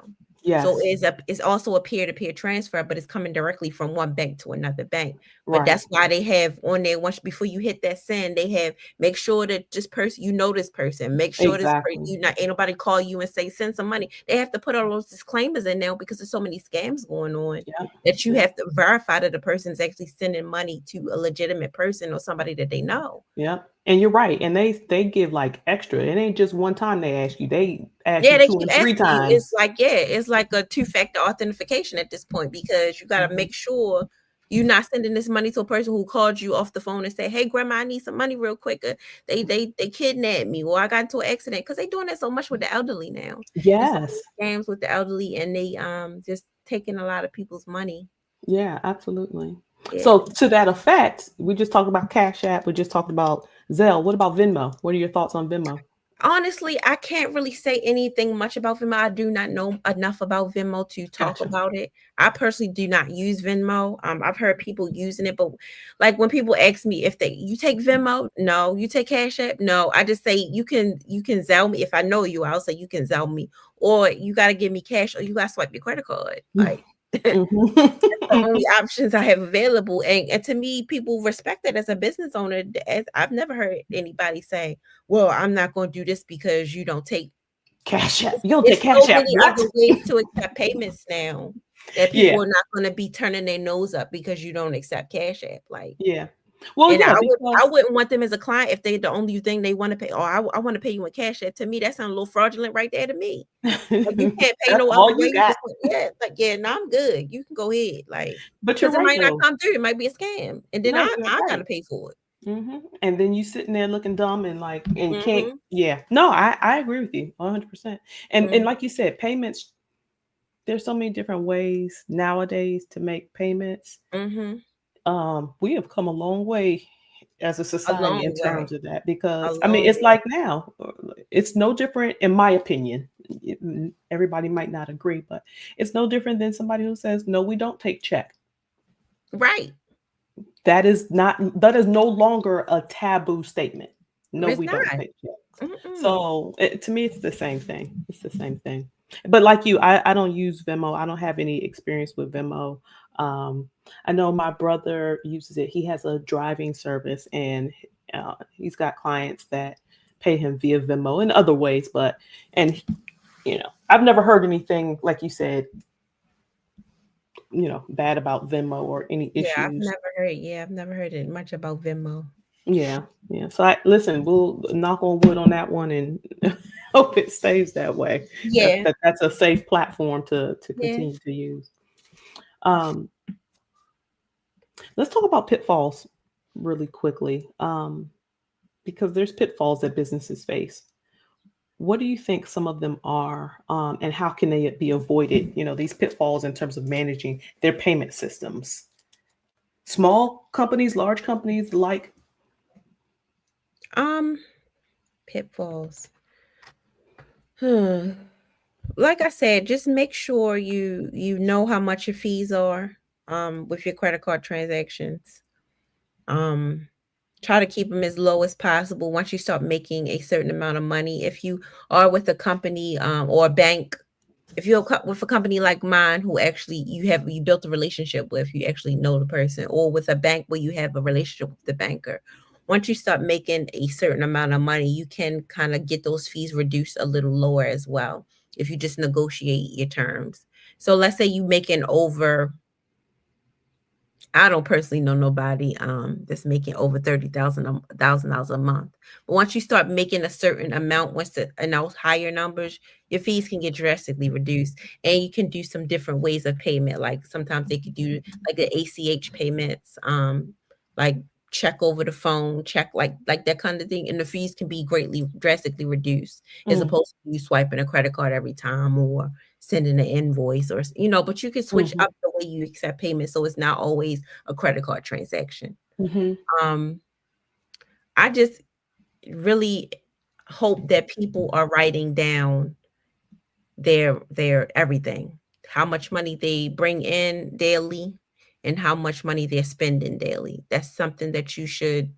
So Yes. it's also a peer-to-peer transfer, but it's coming directly from one bank to another bank. But Right. that's why they have on there, once before you hit that send, they have, make sure that this person, this person, make sure this person, Exactly. you not ain't nobody call you and say send some money. They have to put all those disclaimers in now because there's so many scams going on Yep. that you Yep. have to verify that the person's actually sending money to a legitimate person or somebody that they know. Yep. And you're right. And they give like extra. It ain't just one time they ask you. They ask Yeah, you they two keep and three asking you. It's times. like, yeah, it's like a two-factor authentication at this point because you got to Hmm. make sure you're not sending this money to a person who called you off the phone and say, "Hey, grandma, I need some money real quick. They kidnapped me, or I got into an accident." Because they doing that so much with the elderly now. There's so Yes. many scams with the elderly, and they just taking a lot of people's money. Yeah, absolutely. Yeah. So to that effect, we just talked about Cash App. We just talked about Zelle. What about Venmo? What are your thoughts on Venmo? Honestly, I can't really say anything much about Venmo. I do not know enough about Venmo to talk Gotcha. about it. I personally do not use Venmo. I've heard people using it, but like when people ask me if you take Venmo, no. You take Cash App, no. I just say you can Zelle me if I know you. I'll say you can Zelle me, or you got to give me cash, or you got to swipe your credit card. Like the only Mhm. options I have available. And to me, people respect it as a business owner. I've never heard anybody say, "Well, I'm not going to do this because you don't take." Cash App. It's, You don't take it's so Cash App. many What? other ways to accept payments now that Yeah. people are not going to be turning their nose up because you don't accept Cash App. Like, Yeah. Well, and yeah, I because wouldn't want them as a client if they the only thing they want to pay. Oh, I want to pay you in Cash App. To me, that sounds a little fraudulent right there to me. Like, you can't pay that's no other all way. you You got. just yeah, like, yeah, no, I'm good. You can go ahead, like, But you're because it right might not though. come through. It might be a scam, and then No, you're I right. gotta pay for it. And then you sitting there looking dumb and like and can't. Mhm, Yeah. No, I agree with you 100%. And mhm, like you said, payments. There's so many different ways nowadays to make payments. mhm. We have come a long way as a A society in long terms way, of that a because I mean long it's way. like now it's no different in my opinion. Everybody might not agree, but it's no different than somebody who says no, we don't take check. Right. That is no longer a taboo statement. No, It's we don't not. take checks. Mm-mm. So to me, it's the same thing. It's the same thing. But like you, I don't use Venmo. I don't have any experience with Venmo. Um, I know my brother uses it. He has a driving service, and he's got clients that pay him via Venmo in other ways. And I've never heard anything like you said, bad about Venmo or any issues. I've never heard it much about Venmo. Yeah, yeah. So I listen. We'll knock on wood on that one and hope it stays that way. Yeah, That's a safe platform to yeah. continue to use. Um, let's talk about pitfalls really quickly, because there's pitfalls that businesses face. What do you think some of them are, and how can they be avoided? These pitfalls in terms of managing their payment systems. Small companies, large companies, like. Um, Pitfalls. Hmm. Like I said, just make sure you know how much your fees are with your credit card transactions. Um Try to keep them as low as possible. Once you start making a certain amount of money, if you are with a company or a bank, if you're with a company like mine who actually you built a relationship with, you actually know the person, or with a bank where you have a relationship with the banker, once you start making a certain amount of money, you can kind of get those fees reduced a little lower as well if you just negotiate your terms. So let's say you making over, I don't personally know nobody that's making over $30,000 a month. But once you start making a certain amount, and those higher numbers, your fees can get drastically reduced. And you can do some different ways of payment. Like sometimes they could do like the ACH payments, like check over the phone, check like that kind of thing. And the fees can be drastically reduced as Mm, opposed to you swiping a credit card every time or sending an invoice or but you can switch mhm, up the way you accept payment so it's not always a credit card transaction. mhm, Um, I just really hope that people are writing down their everything, how much money they bring in daily and how much money they're spending daily. That's something that you should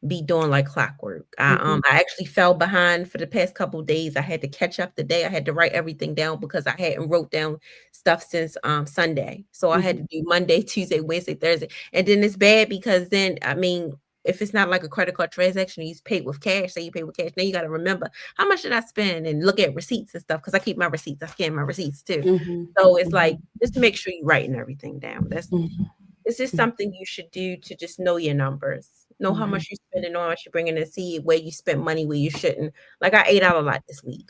be doing like clockwork. mhm, I actually fell behind for the past couple of days. I had to catch up today. I had to write everything down because I hadn't wrote down stuff since Sunday. So I had mhm, to do Monday, Tuesday, Wednesday, Thursday. And then it's bad because then I mean, if it's not like a credit card transaction, you pay with cash, say you pay with cash, then you got to remember how much did I spend and look at receipts and stuff because I keep my receipts. I scan my receipts too. mhm, So it's like mhm, just make sure you're writing everything down. mhm, It's just something you should do to just know your numbers, know how mhm. much you're spending, know how much you're bringing in, see where you spent money where you shouldn't. Like I ate out a lot this week.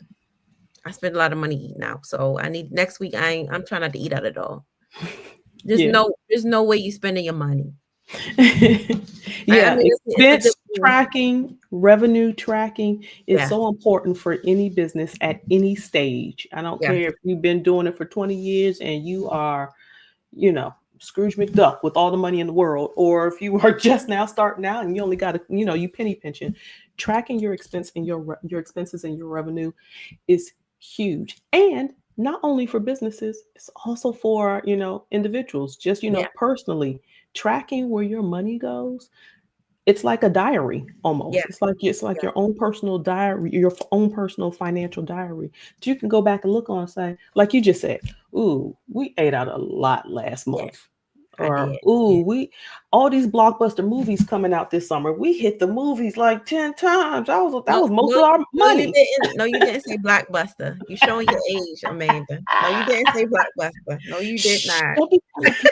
I spent a lot of money eating out. So I need next week. I'm trying not to eat out at all. Yeah. There's no way you spending your money. I Yeah, mean, it's a good expense thing. tracking, revenue tracking is Yeah, so important for any business at any stage. I don't yeah, care if you've been doing it for 20 years and you are, you know, Scrooge McDuck with all the money in the world, or if you are just now starting out and you only got to, you penny pinching. Tracking your expense and your expenses and your revenue is huge. And not only for businesses, it's also for, individuals, just, yeah, personally tracking where your money goes. It's like a diary yeah, almost. It's like yeah, your own personal diary, your own personal financial diary. So you can go back and look on and say, like you just said, ooh, we ate out a lot last yeah. month. I Or did. Yeah. ooh, we all these blockbuster movies coming out this summer. We hit the movies like 10 times. That No, was most no, of our no, you money. didn't. No, you didn't say Blockbuster. You showing your age, Amanda. No, you didn't say Blockbuster. No, you did Shh, not. don't be telling people.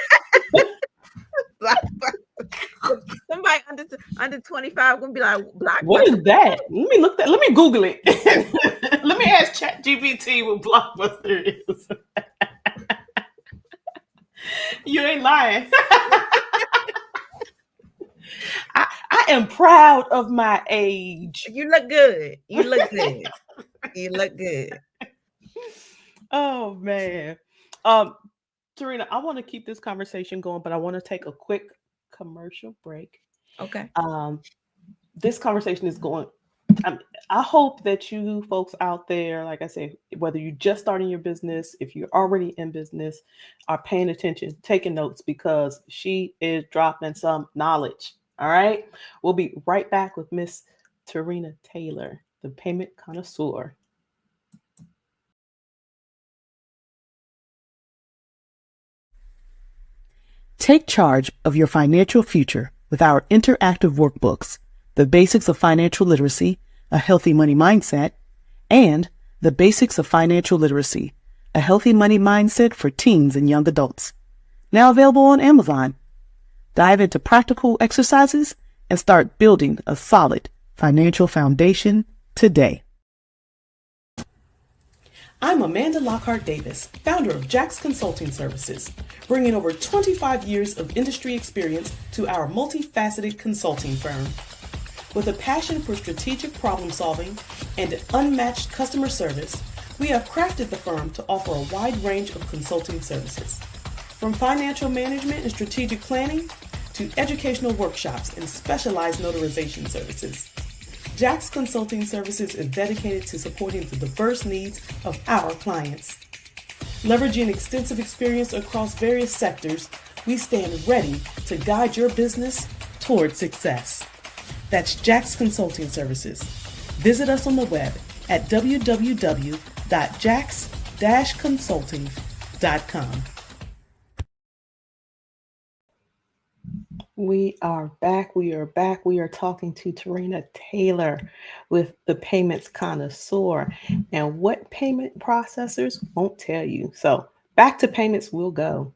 Blockbuster. Somebody under 25 gonna be like What Blockbuster. is that? Let me Google it. Let me ask ChatGPT what Blockbuster is. You ain't lying. I am proud of my age. You look good. You look good. You look good. Oh man. Um, Tarina, I want to keep this conversation going, but I want to take a quick commercial break. Okay. Um, this conversation is going. I, I hope that you folks out there, like I say, whether you're just starting your business, if you're already in business, are paying attention, taking notes, because she is dropping some knowledge. All right. We'll be right back with Miss Tarina Taylor, the payment connoisseur. Take charge of your financial future with our interactive workbooks, The Basics of Financial Literacy, A Healthy Money Mindset, and The Basics of Financial Literacy, A Healthy Money Mindset for Teens and Young Adults. Now available on Amazon. Dive into practical exercises and start building a solid financial foundation today. I'm Amanda Lockhart Davis, founder of Jax Consulting Services, bringing over 25 years of industry experience to our multifaceted consulting firm. With a passion for strategic problem solving and unmatched customer service, we have crafted the firm to offer a wide range of consulting services. From financial management and strategic planning to educational workshops and specialized notarization services. Jax Consulting Services is dedicated to supporting the diverse needs of our clients. Leveraging extensive experience across various sectors, we stand ready to guide your business toward success. That's Jax Consulting Services. Visit us on the web at www.jax-consulting.com. We are back. We are back. We are talking to Tarina Taylor with the Payments Connoisseur and what payment processors won't tell you. So, back to payments we'll go.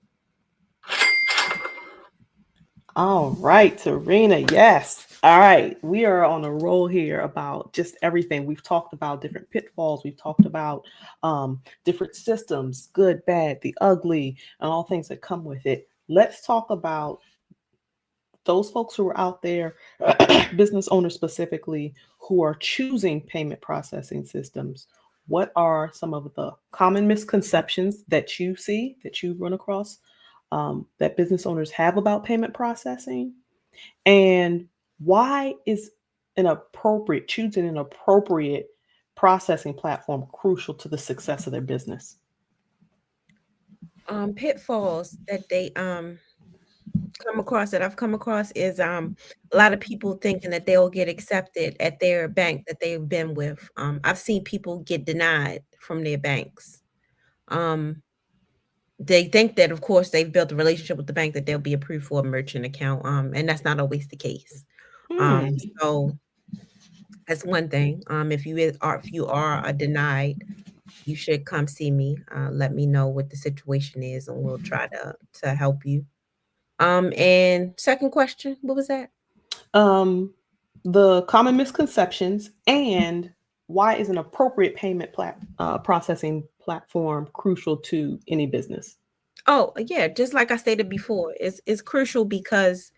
All right, Tarina. Yes. All right. We are on a roll here about just everything. We've talked about different pitfalls. We've talked about different systems, good, bad, the ugly, and all things that come with it. Let's talk about those folks who are out there, business owners specifically, who are choosing payment processing systems. What are some of the common misconceptions that you see, that you run across, that business owners have about payment processing? And why is choosing an appropriate processing platform crucial to the success of their business? Pitfalls that they I've come across is a lot of people thinking that they'll get accepted at their bank that they've been with. I've seen people get denied from their banks. Um, they think that of course they've built a relationship with the bank that they'll be approved for a merchant account. And that's not always the case. Hmm. So that's one thing. If you are denied, you should come see me. Let me know what the situation is, and we'll try to help you. And second question, what was that? um, the common misconceptions and why is an appropriate processing platform crucial to any business? Oh, yeah, just like I stated before, it's crucial because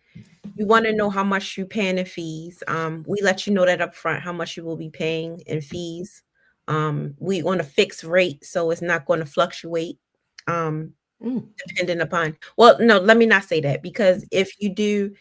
you want to know how much you're paying in fees. We let you know that up front how much you will be paying in fees. We on a fixed rate, so it's not going to fluctuate. Um, Mm, depending upon, well, no, let me not say that, because if you do,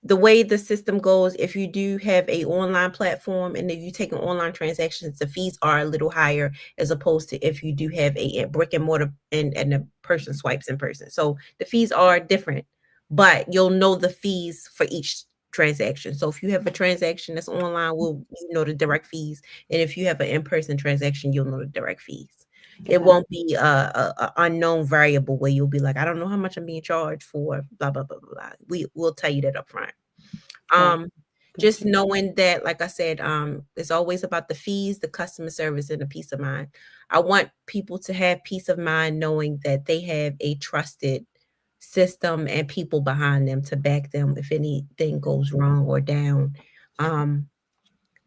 the way the system goes, if you do have a online platform and if you take an online transactions, the fees are a little higher as opposed to if you do have a brick and mortar and the person swipes in person. So the fees are different, but you'll know the fees for each transaction. So if you have a transaction that's online, you know the direct fees, and if you have an in-person transaction, you'll know the direct fees. It got it. won't be a unknown variable where you'll be like, I don't know how much I'm being charged for, blah blah blah blah. Blah. We'll tell you that up front. Got Um, it. just Gotcha. knowing that, like I said, it's always about the fees, the customer service, and the peace of mind. I want people to have peace of mind knowing that they have a trusted system and people behind them to back them if anything goes wrong or down. Um,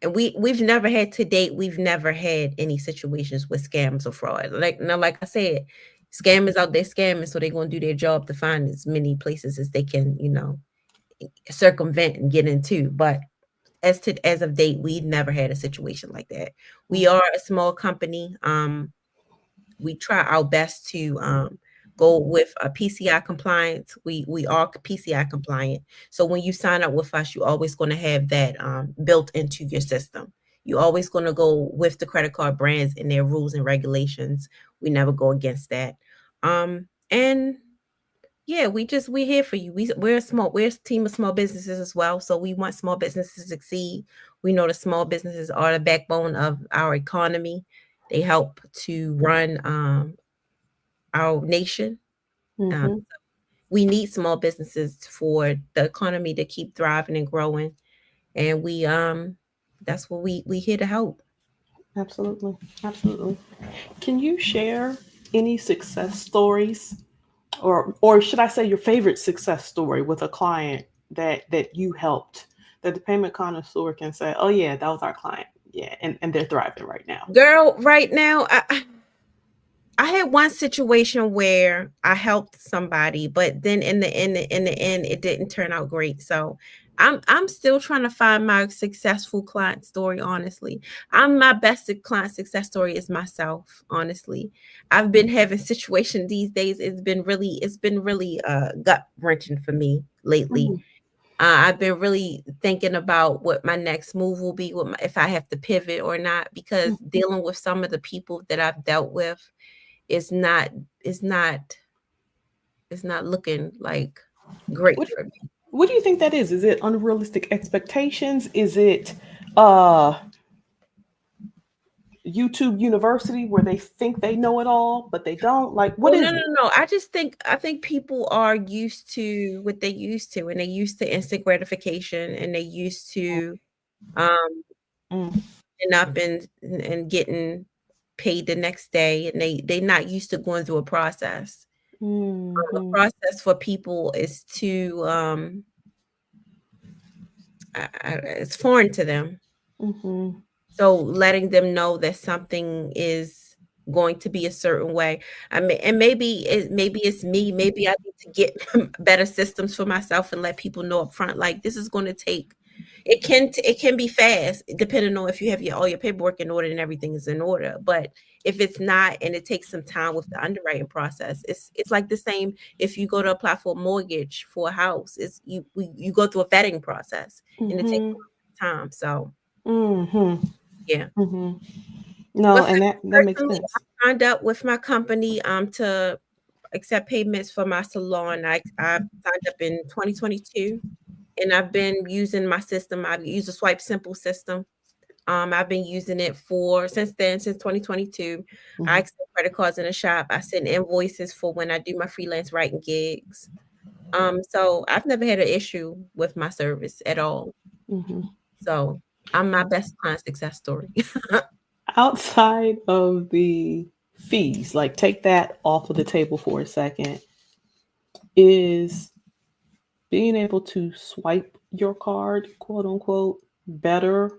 and we've never had to date, we've never had any situations with scams or fraud. Like now, like I said, scammers out there scamming, so they're gonna do their job to find as many places as they can, circumvent and get into. But as of date, we never had a situation like that. We Mm, are a small company. We try our best to go with a PCI compliance. We are PCI compliant. So when you sign up with us, you're always going to have that built into your system. You're always going to go with the credit card brands and their rules and regulations. We never go against that. And yeah, we're here for you. We're a team of small businesses as well. So we want small businesses to succeed. We know the small businesses are the backbone of our economy. They help to run our nation. Um, mhm. we need small businesses for the economy to keep thriving and growing. And that's what we here to help. Absolutely. Absolutely. Can you share any success stories, or should I say your favorite success story with a client that you helped, that the payment connoisseur can say, oh yeah, that was our client. Yeah, and they're thriving right now. Girl, right now, I had one situation where I helped somebody, but then in the end, it didn't turn out great. So I'm still trying to find my successful client story. Honestly, my best client success story is myself. Honestly, I've been having situations these days. It's been really gut wrenching for me lately. Mhm. I've been really thinking about what my next move will be, if I have to pivot or not, because dealing with some of the people that I've dealt with is not is not is not looking like great What for me. what do you think that is? Is it unrealistic expectations? Is it uh YouTube University where they think they know it all, but they don't? Like, what Oh, no, is no, it? no. I think people are used to what they used to, and they used to instant gratification, and they used to um Mm, and up and getting paid the next day, and they not used to going through a process. A mm-hmm, process for people is too it's foreign to them. mm-hmm, So letting them know that something is going to be a certain way. I mean, and maybe it's me. Maybe I need to get better systems for myself and let people know up front, like this is going to take. It can be fast depending on if you have all your paperwork in order and everything is in order. But if it's not and it takes some time with the underwriting process, it's like the same if you go to apply for a mortgage for a house. It's you go through a vetting process and it takes mm-hmm, time. So mm-hmm, yeah. mm-hmm. No, But and for that me makes personally, sense. I signed up with my company to accept payments for my salon. I signed up in 2022, and I've been using my system. I've used a Swipe Simple system. I've been using it for since then, since 2022. I Mm-hmm, accept credit cards in the shop. I send invoices for when I do my freelance writing gigs. So I've never had an issue with my service at all. mm-hmm. So I'm my best client success story. Outside of the fees, like take that off of the table for a second, is being able to swipe your card, quote unquote, better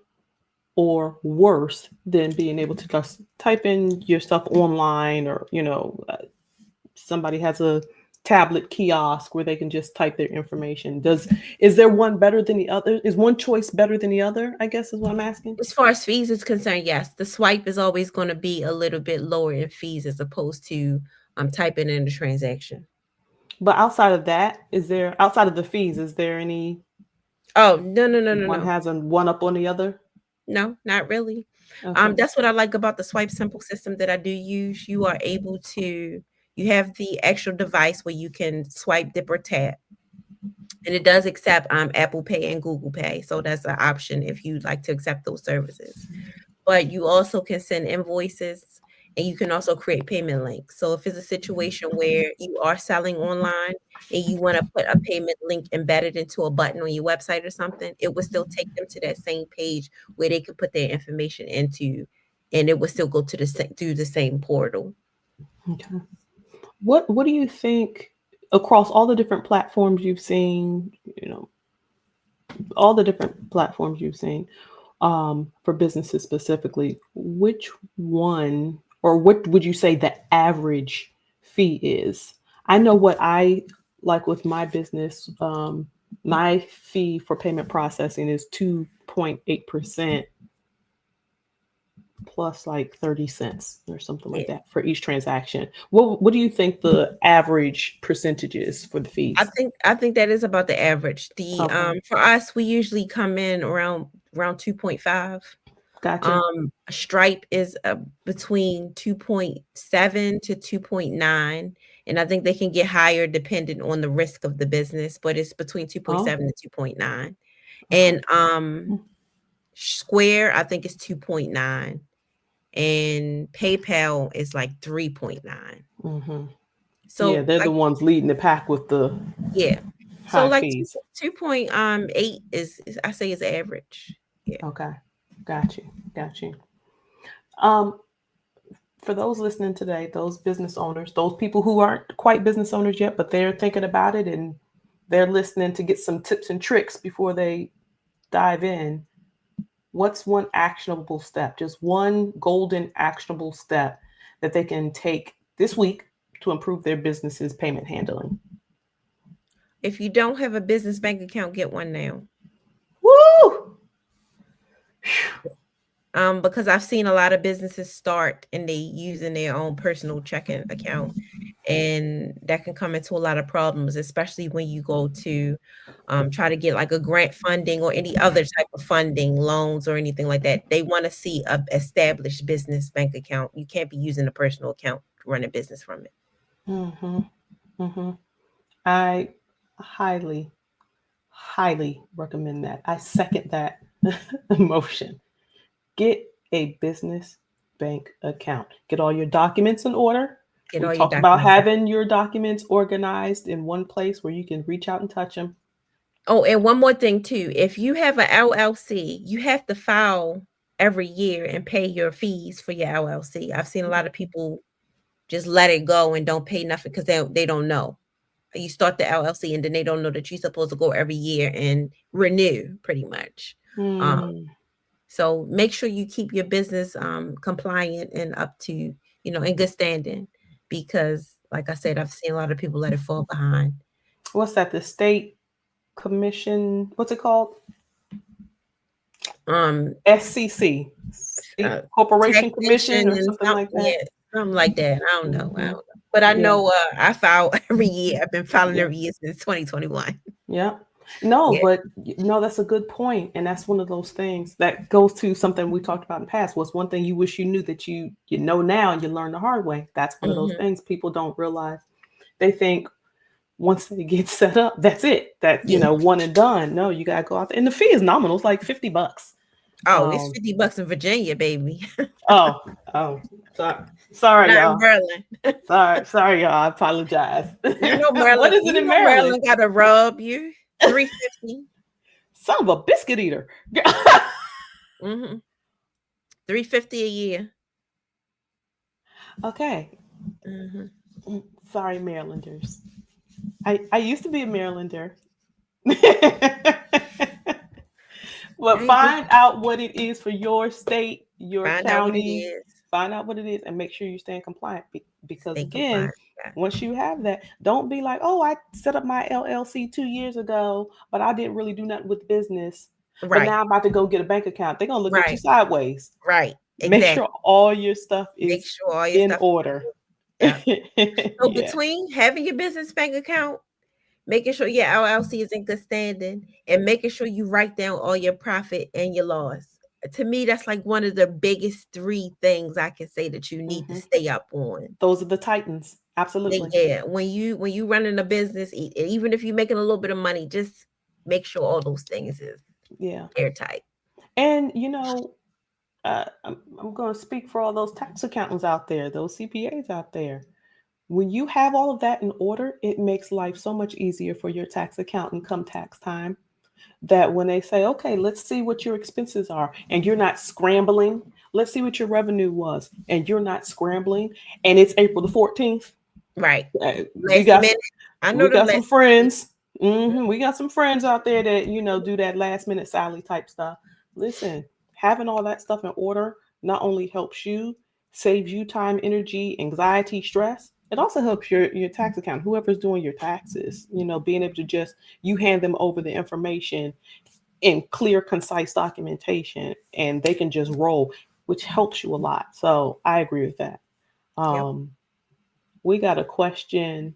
or worse than being able to just type in your stuff online, or somebody has a tablet kiosk where they can just type their information. Does Is there one better than the other? Is one choice better than the other, I guess is what I'm asking? As far as fees is concerned, yes, the swipe is always going to be a little bit lower in fees as opposed to typing in the transaction. But outside of the fees, is there any Oh, no, no, no, no, one no. has a one up on the other? No, not really. Okay. That's what I like about the swipe simple system that I do use. You are able to you have the actual device where you can swipe, dip, or tap. And it does accept Apple Pay and Google Pay. So that's an option if you'd like to accept those services. But you also can send invoices and you can also create payment links. So if it's a situation where you are selling online and you want to put a payment link embedded into a button on your website or something, it would still take them to that same page where they could put their information into, and it would still go to through the same portal. Okay. What do you think, across all the different platforms you've seen, all the different platforms you've seen, for businesses specifically, which one, or what would you say the average fee is? I know what I like with my business. My fee for payment processing is 2.8% plus like 30 cents or something like Yeah. that for each transaction. What do you think the average percentage is for the I fees? think I think that is about the average. The Okay. For us, we usually come in around 2.5. Gotcha. Stripe is between 2.7 to 2.9, and I think they can get higher depending on the risk of the business, but it's between Oh, 2.7 and 2.9. okay. And Square, I think is 2.9, and PayPal is like 3.9. Mm-hmm. Yeah, So they're the like ones leading the pack with the yeah. So high like fees. 2.8 I say is average. Yeah. Okay. Got you. Got you. Um, for those listening today, those business owners, those people who aren't quite business owners yet, but they're thinking about it and they're listening to get some tips and tricks before they dive in, what's one actionable step, just one golden actionable step that they can take this week to improve their business's payment handling? If you don't have a business bank account, get one now. Woo! Because I've seen a lot of businesses start and they using their own personal checking account, and that can come into a lot of problems, especially when you go to try to get like a grant funding or any other type of funding, loans or anything like that. They want to see a established business bank account. You can't be using a personal account to run a business from it. Mm-hmm. Mm-hmm. I highly, highly recommend that. I second that motion. Get a business bank account. Get all your documents in order. Get We all your talked about documents. having your documents organized in one place where you can reach out and touch them. Oh, and one more thing too. If you have an LLC, you have to file every year and pay your fees for your LLC. I've seen a lot of people just let it go and don't pay nothing because they don't know. You start the LLC and then they don't know that you're supposed to go every year and renew pretty much. Um, Hmm. so make sure you keep your business compliant and up to, in good standing, because like I said, I've seen a lot of people let it fall behind. What's that? The state commission? What's it called? Um, SCC, State uh, Corporation taxation Commission, or and something something, like that. yeah, something like that. I don't know. I don't Hmm. know. But I Yeah. know I file every year. I've been filing Yeah. every year since 2021. Yeah. No, Yeah. but no, that's a good point, and that's one of those things that goes to something we talked about in the past. Was one thing you wish you knew that you know now and you learned the hard way. That's one of those Hmm. things people don't realize. They think once they get set up, that's it. That Yeah. one and done. No, you gotta go out there, and the fee is nominal. It's like $50. Oh, it's Um. $50 in Virginia, baby. Oh. Oh. Sorry. Sorry, Not in y'all. Maryland. Sorry, y'all. I apologize. What is it in Maryland? Maryland gotta rub you. 350. Son of a biscuit eater. Mm-hmm. 350 a year. Okay. Mm-hmm. Sorry, Marylanders. I used to be a Marylander. But Hey, find out what it is for your state, your find out what it county. is. Find out what it is and make sure you stay compliant. Because Stay again, compliant. Yeah. once you have that, don't be like, oh, I set up my LLC 2 years ago, but I didn't really do nothing with business. But Right, now I'm about to go get a bank account. They're gonna look at you right, sideways. right. Make Exactly. sure all your stuff Make is sure all your in stuff is order. good. Yeah. So Yeah. between having your business bank account, making sure your LLC is in good standing, and making sure you write down all your profit and your loss. To me, that's like one of the biggest three things I can say that you need to Hmm. stay up on. Those are the titans. Absolutely. Yeah, when you running a business, even if you're making a little bit of money, just make sure all those things is Yeah. airtight. And I'm going to speak for all those tax accountants out there, those CPAs out there. When you have all of that in order, it makes life so much easier for your tax accountant come tax time. That when they say, okay, let's see what your expenses are, and you're not scrambling, let's see what your revenue was, and you're not scrambling, and it's April the 14th. Right. We Last got minute. I know we them got some last friends. minute. We got some friends out there that do that last minute Sally type stuff. Listen, having all that stuff in order not only helps you, saves you time, energy, anxiety, stress. It also helps your tax account, whoever's doing your taxes. Being able to just you hand them over the information in clear, concise documentation, and they can just roll, which helps you a lot. So I agree with that. Yep. Um, we got a question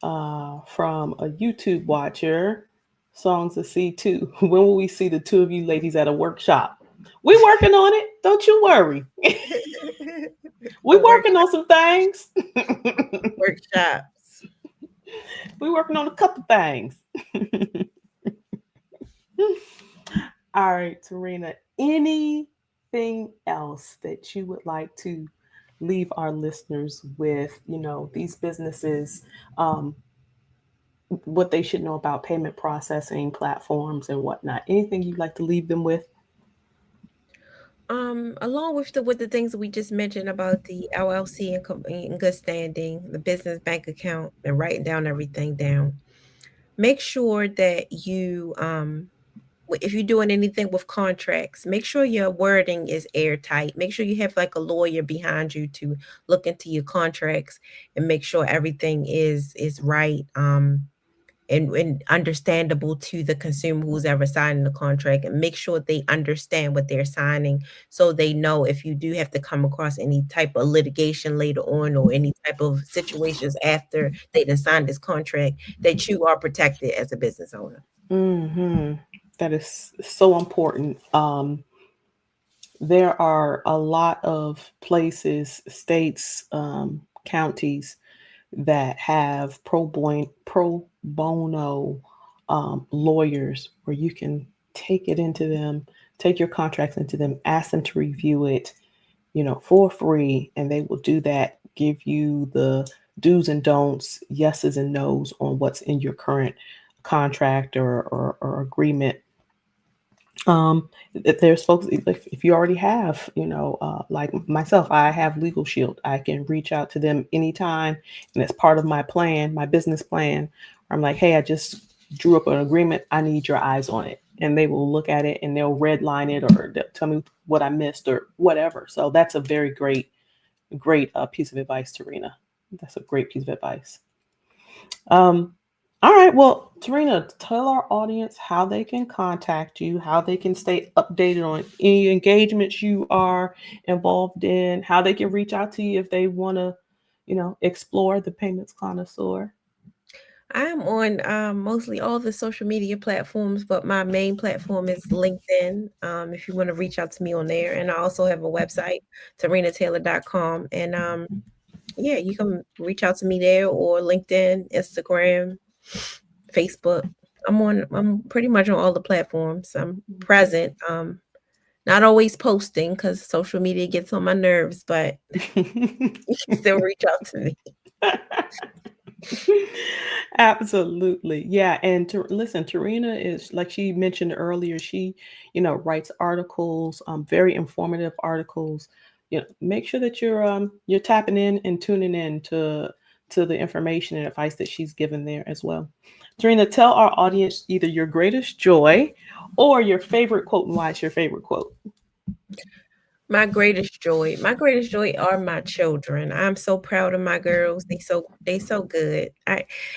from a YouTube watcher, Songs of C2. When will we see the two of you ladies at a workshop? We working on it. Don't you worry. We A working on some things. workshops. We working on a couple things. All right, Tarina. Anything else that you would like to leave our listeners with? These businesses, um, what they should know about payment processing platforms and whatnot. Anything you'd like to leave them with? Along with the things that we just mentioned about the LLC in good standing, the business bank account, and writing down everything down. Make sure that if you're doing anything with contracts, make sure your wording is airtight. Make sure you have like a lawyer behind you to look into your contracts and make sure everything is right. and understandable to the consumer who's ever signing the contract, and make sure they understand what they're signing, so they know if you do have to come across any type of litigation later on, or any type of situations after they done signed this contract, that you are protected as a business owner. Hmm. That is so important. There are a lot of places, states, counties that have pro bono lawyers where you can take it into them, take your contracts into them, ask them to review it, for free, and they will do that, give you the do's and don'ts, yeses and nos on what's in your current contract or agreement. um there's folks, if you already have, like myself, I have Legal Shield. I can reach out to them anytime, and it's part of my plan, my business plan. I'm like, hey, I just drew up an agreement, I need your eyes on it, and they will look at it and they'll redline it, or they'll tell me what I missed or whatever. So that's a very great piece of advice, Tarina. That's a great piece of advice. um all right. Well, Tarina, tell our audience how they can contact you, how they can stay updated on any engagements you are involved in, how they can reach out to you if they want to, explore the payments connoisseur. I'm on mostly all the social media platforms, but my main platform is LinkedIn. If you want to reach out to me on there, and I also have a website, tarinataylor.com. And yeah, you can reach out to me there, or LinkedIn, Instagram, Facebook. I'm pretty much on all the platforms. I'm present. Not always posting because social media gets on my nerves, but you can still reach out to me. Absolutely. Yeah. And to listen, Tarina is, like she mentioned earlier, she, writes articles, very informative articles. Make sure that you're tapping in and tuning in to the information and advice that she's given there as well. Tarina, tell our audience either your greatest joy or your favorite quote, and why it's your favorite quote. My greatest joy are my children. I'm so proud of my girls. They so good.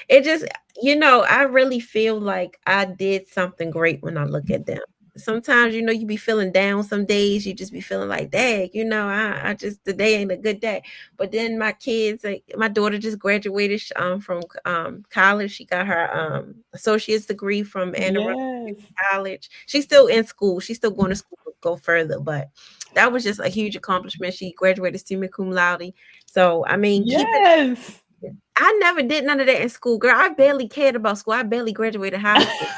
It just, I really feel like I did something great when I look at them. Sometimes, you be feeling down some days, you just be feeling like, dang, I just, the day ain't a good day. But then my kids, like my daughter just graduated from college. She got her associate's degree from Anne Arundel Yes. College. She's still in school. She's still going to school to go further, but that was just a huge accomplishment. She graduated summa cum laude. So, I mean, Yes. I never did none of that in school, girl. I barely cared about school. I barely graduated high school.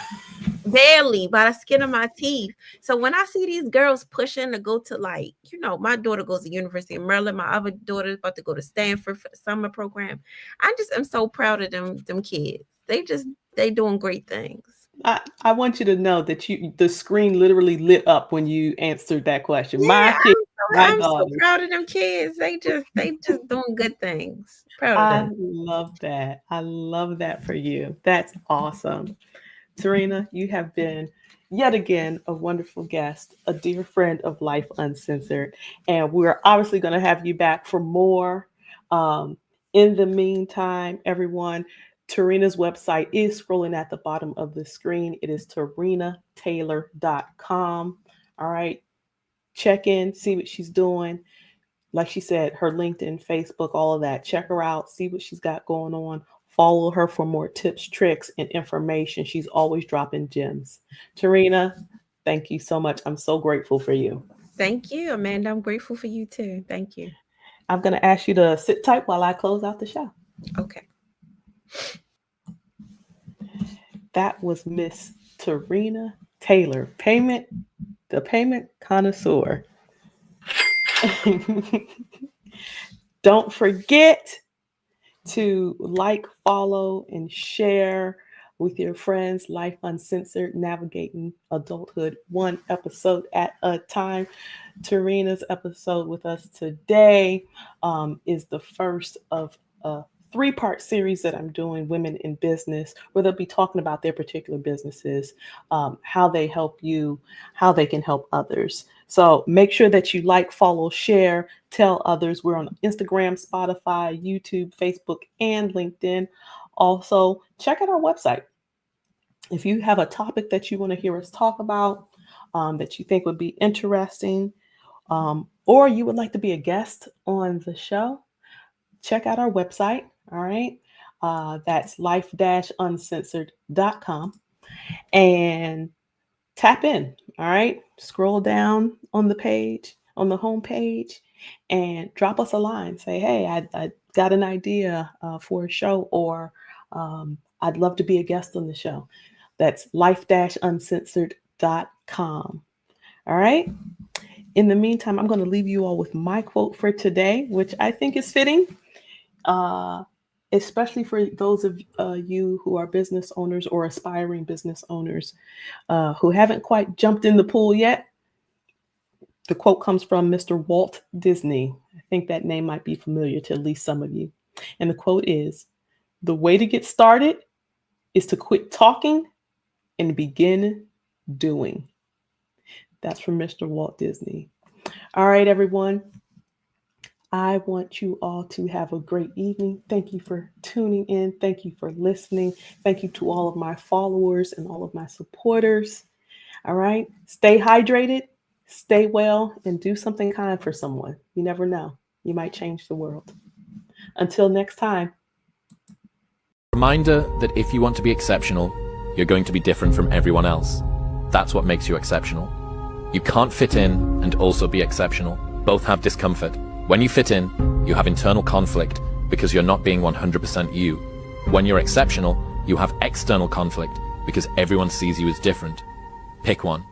Barely, by the skin of my teeth. So when I see these girls pushing to go to, like, my daughter goes to University of Maryland. My other daughter is about to go to Stanford for the summer program. I just am so proud of them kids. They doing great things. I want you to know that the screen literally lit up when you answered that question. My Yeah, kid, my I'm so daughter. proud of them kids. They just doing good things. Proud of I them. love that. I love that for you. That's awesome. Serena, you have been yet again a wonderful guest, a dear friend of Life Uncensored. And we're obviously going to have you back for more. Um, in the meantime, everyone, Tarina's website is scrolling at the bottom of the screen. It is tarinataylor.com. All right. Check in, see what she's doing. Like she said, her LinkedIn, Facebook, all of that. Check her out, see what she's got going on. Follow her for more tips, tricks, and information. She's always dropping gems. Tarina, thank you so much. I'm so grateful for you. Thank you, Amanda. I'm grateful for you too. Thank you. I'm going to ask you to sit tight while I close out the show. Okay. That was Miss Tarina Taylor, the payment connoisseur. Don't forget to like, follow, and share with your friends. Life Uncensored, navigating adulthood one episode at a time. Tarina's episode with us today is the first of a three-part series that I'm doing, Women in Business, where they'll be talking about their particular businesses, how they help you, how they can help others. So make sure that you like, follow, share, tell others. We're on Instagram, Spotify, YouTube, Facebook, and LinkedIn. Also, check out our website, If you have a topic that you want to hear us talk about, that you think would be interesting, or you would like to be a guest on the show, check out our website. All right. That's life-uncensored.com, and tap in. All right. Scroll down on the page, on the home page, and drop us a line. Say, hey, I got an idea for a show, or I'd love to be a guest on the show. That's life-uncensored.com. All right. In the meantime, I'm going to leave you all with my quote for today, which I think is fitting, uh, especially for those of you who are business owners or aspiring business owners who haven't quite jumped in the pool yet. The quote comes from Mr. Walt Disney. I think that name might be familiar to at least some of you. And the quote is, "The way to get started is to quit talking and begin doing." That's from Mr. Walt Disney. All right, everyone. I want you all to have a great evening. Thank you for tuning in. Thank you for listening. Thank you to all of my followers and all of my supporters. All right. Stay hydrated, stay well, and do something kind for someone. You never know. You might change the world. Until next time. Reminder that if you want to be exceptional, you're going to be different from everyone else. That's what makes you exceptional. You can't fit in and also be exceptional. Both have discomfort. When you fit in, you have internal conflict because you're not being 100% you. When you're exceptional, you have external conflict because everyone sees you as different. Pick one.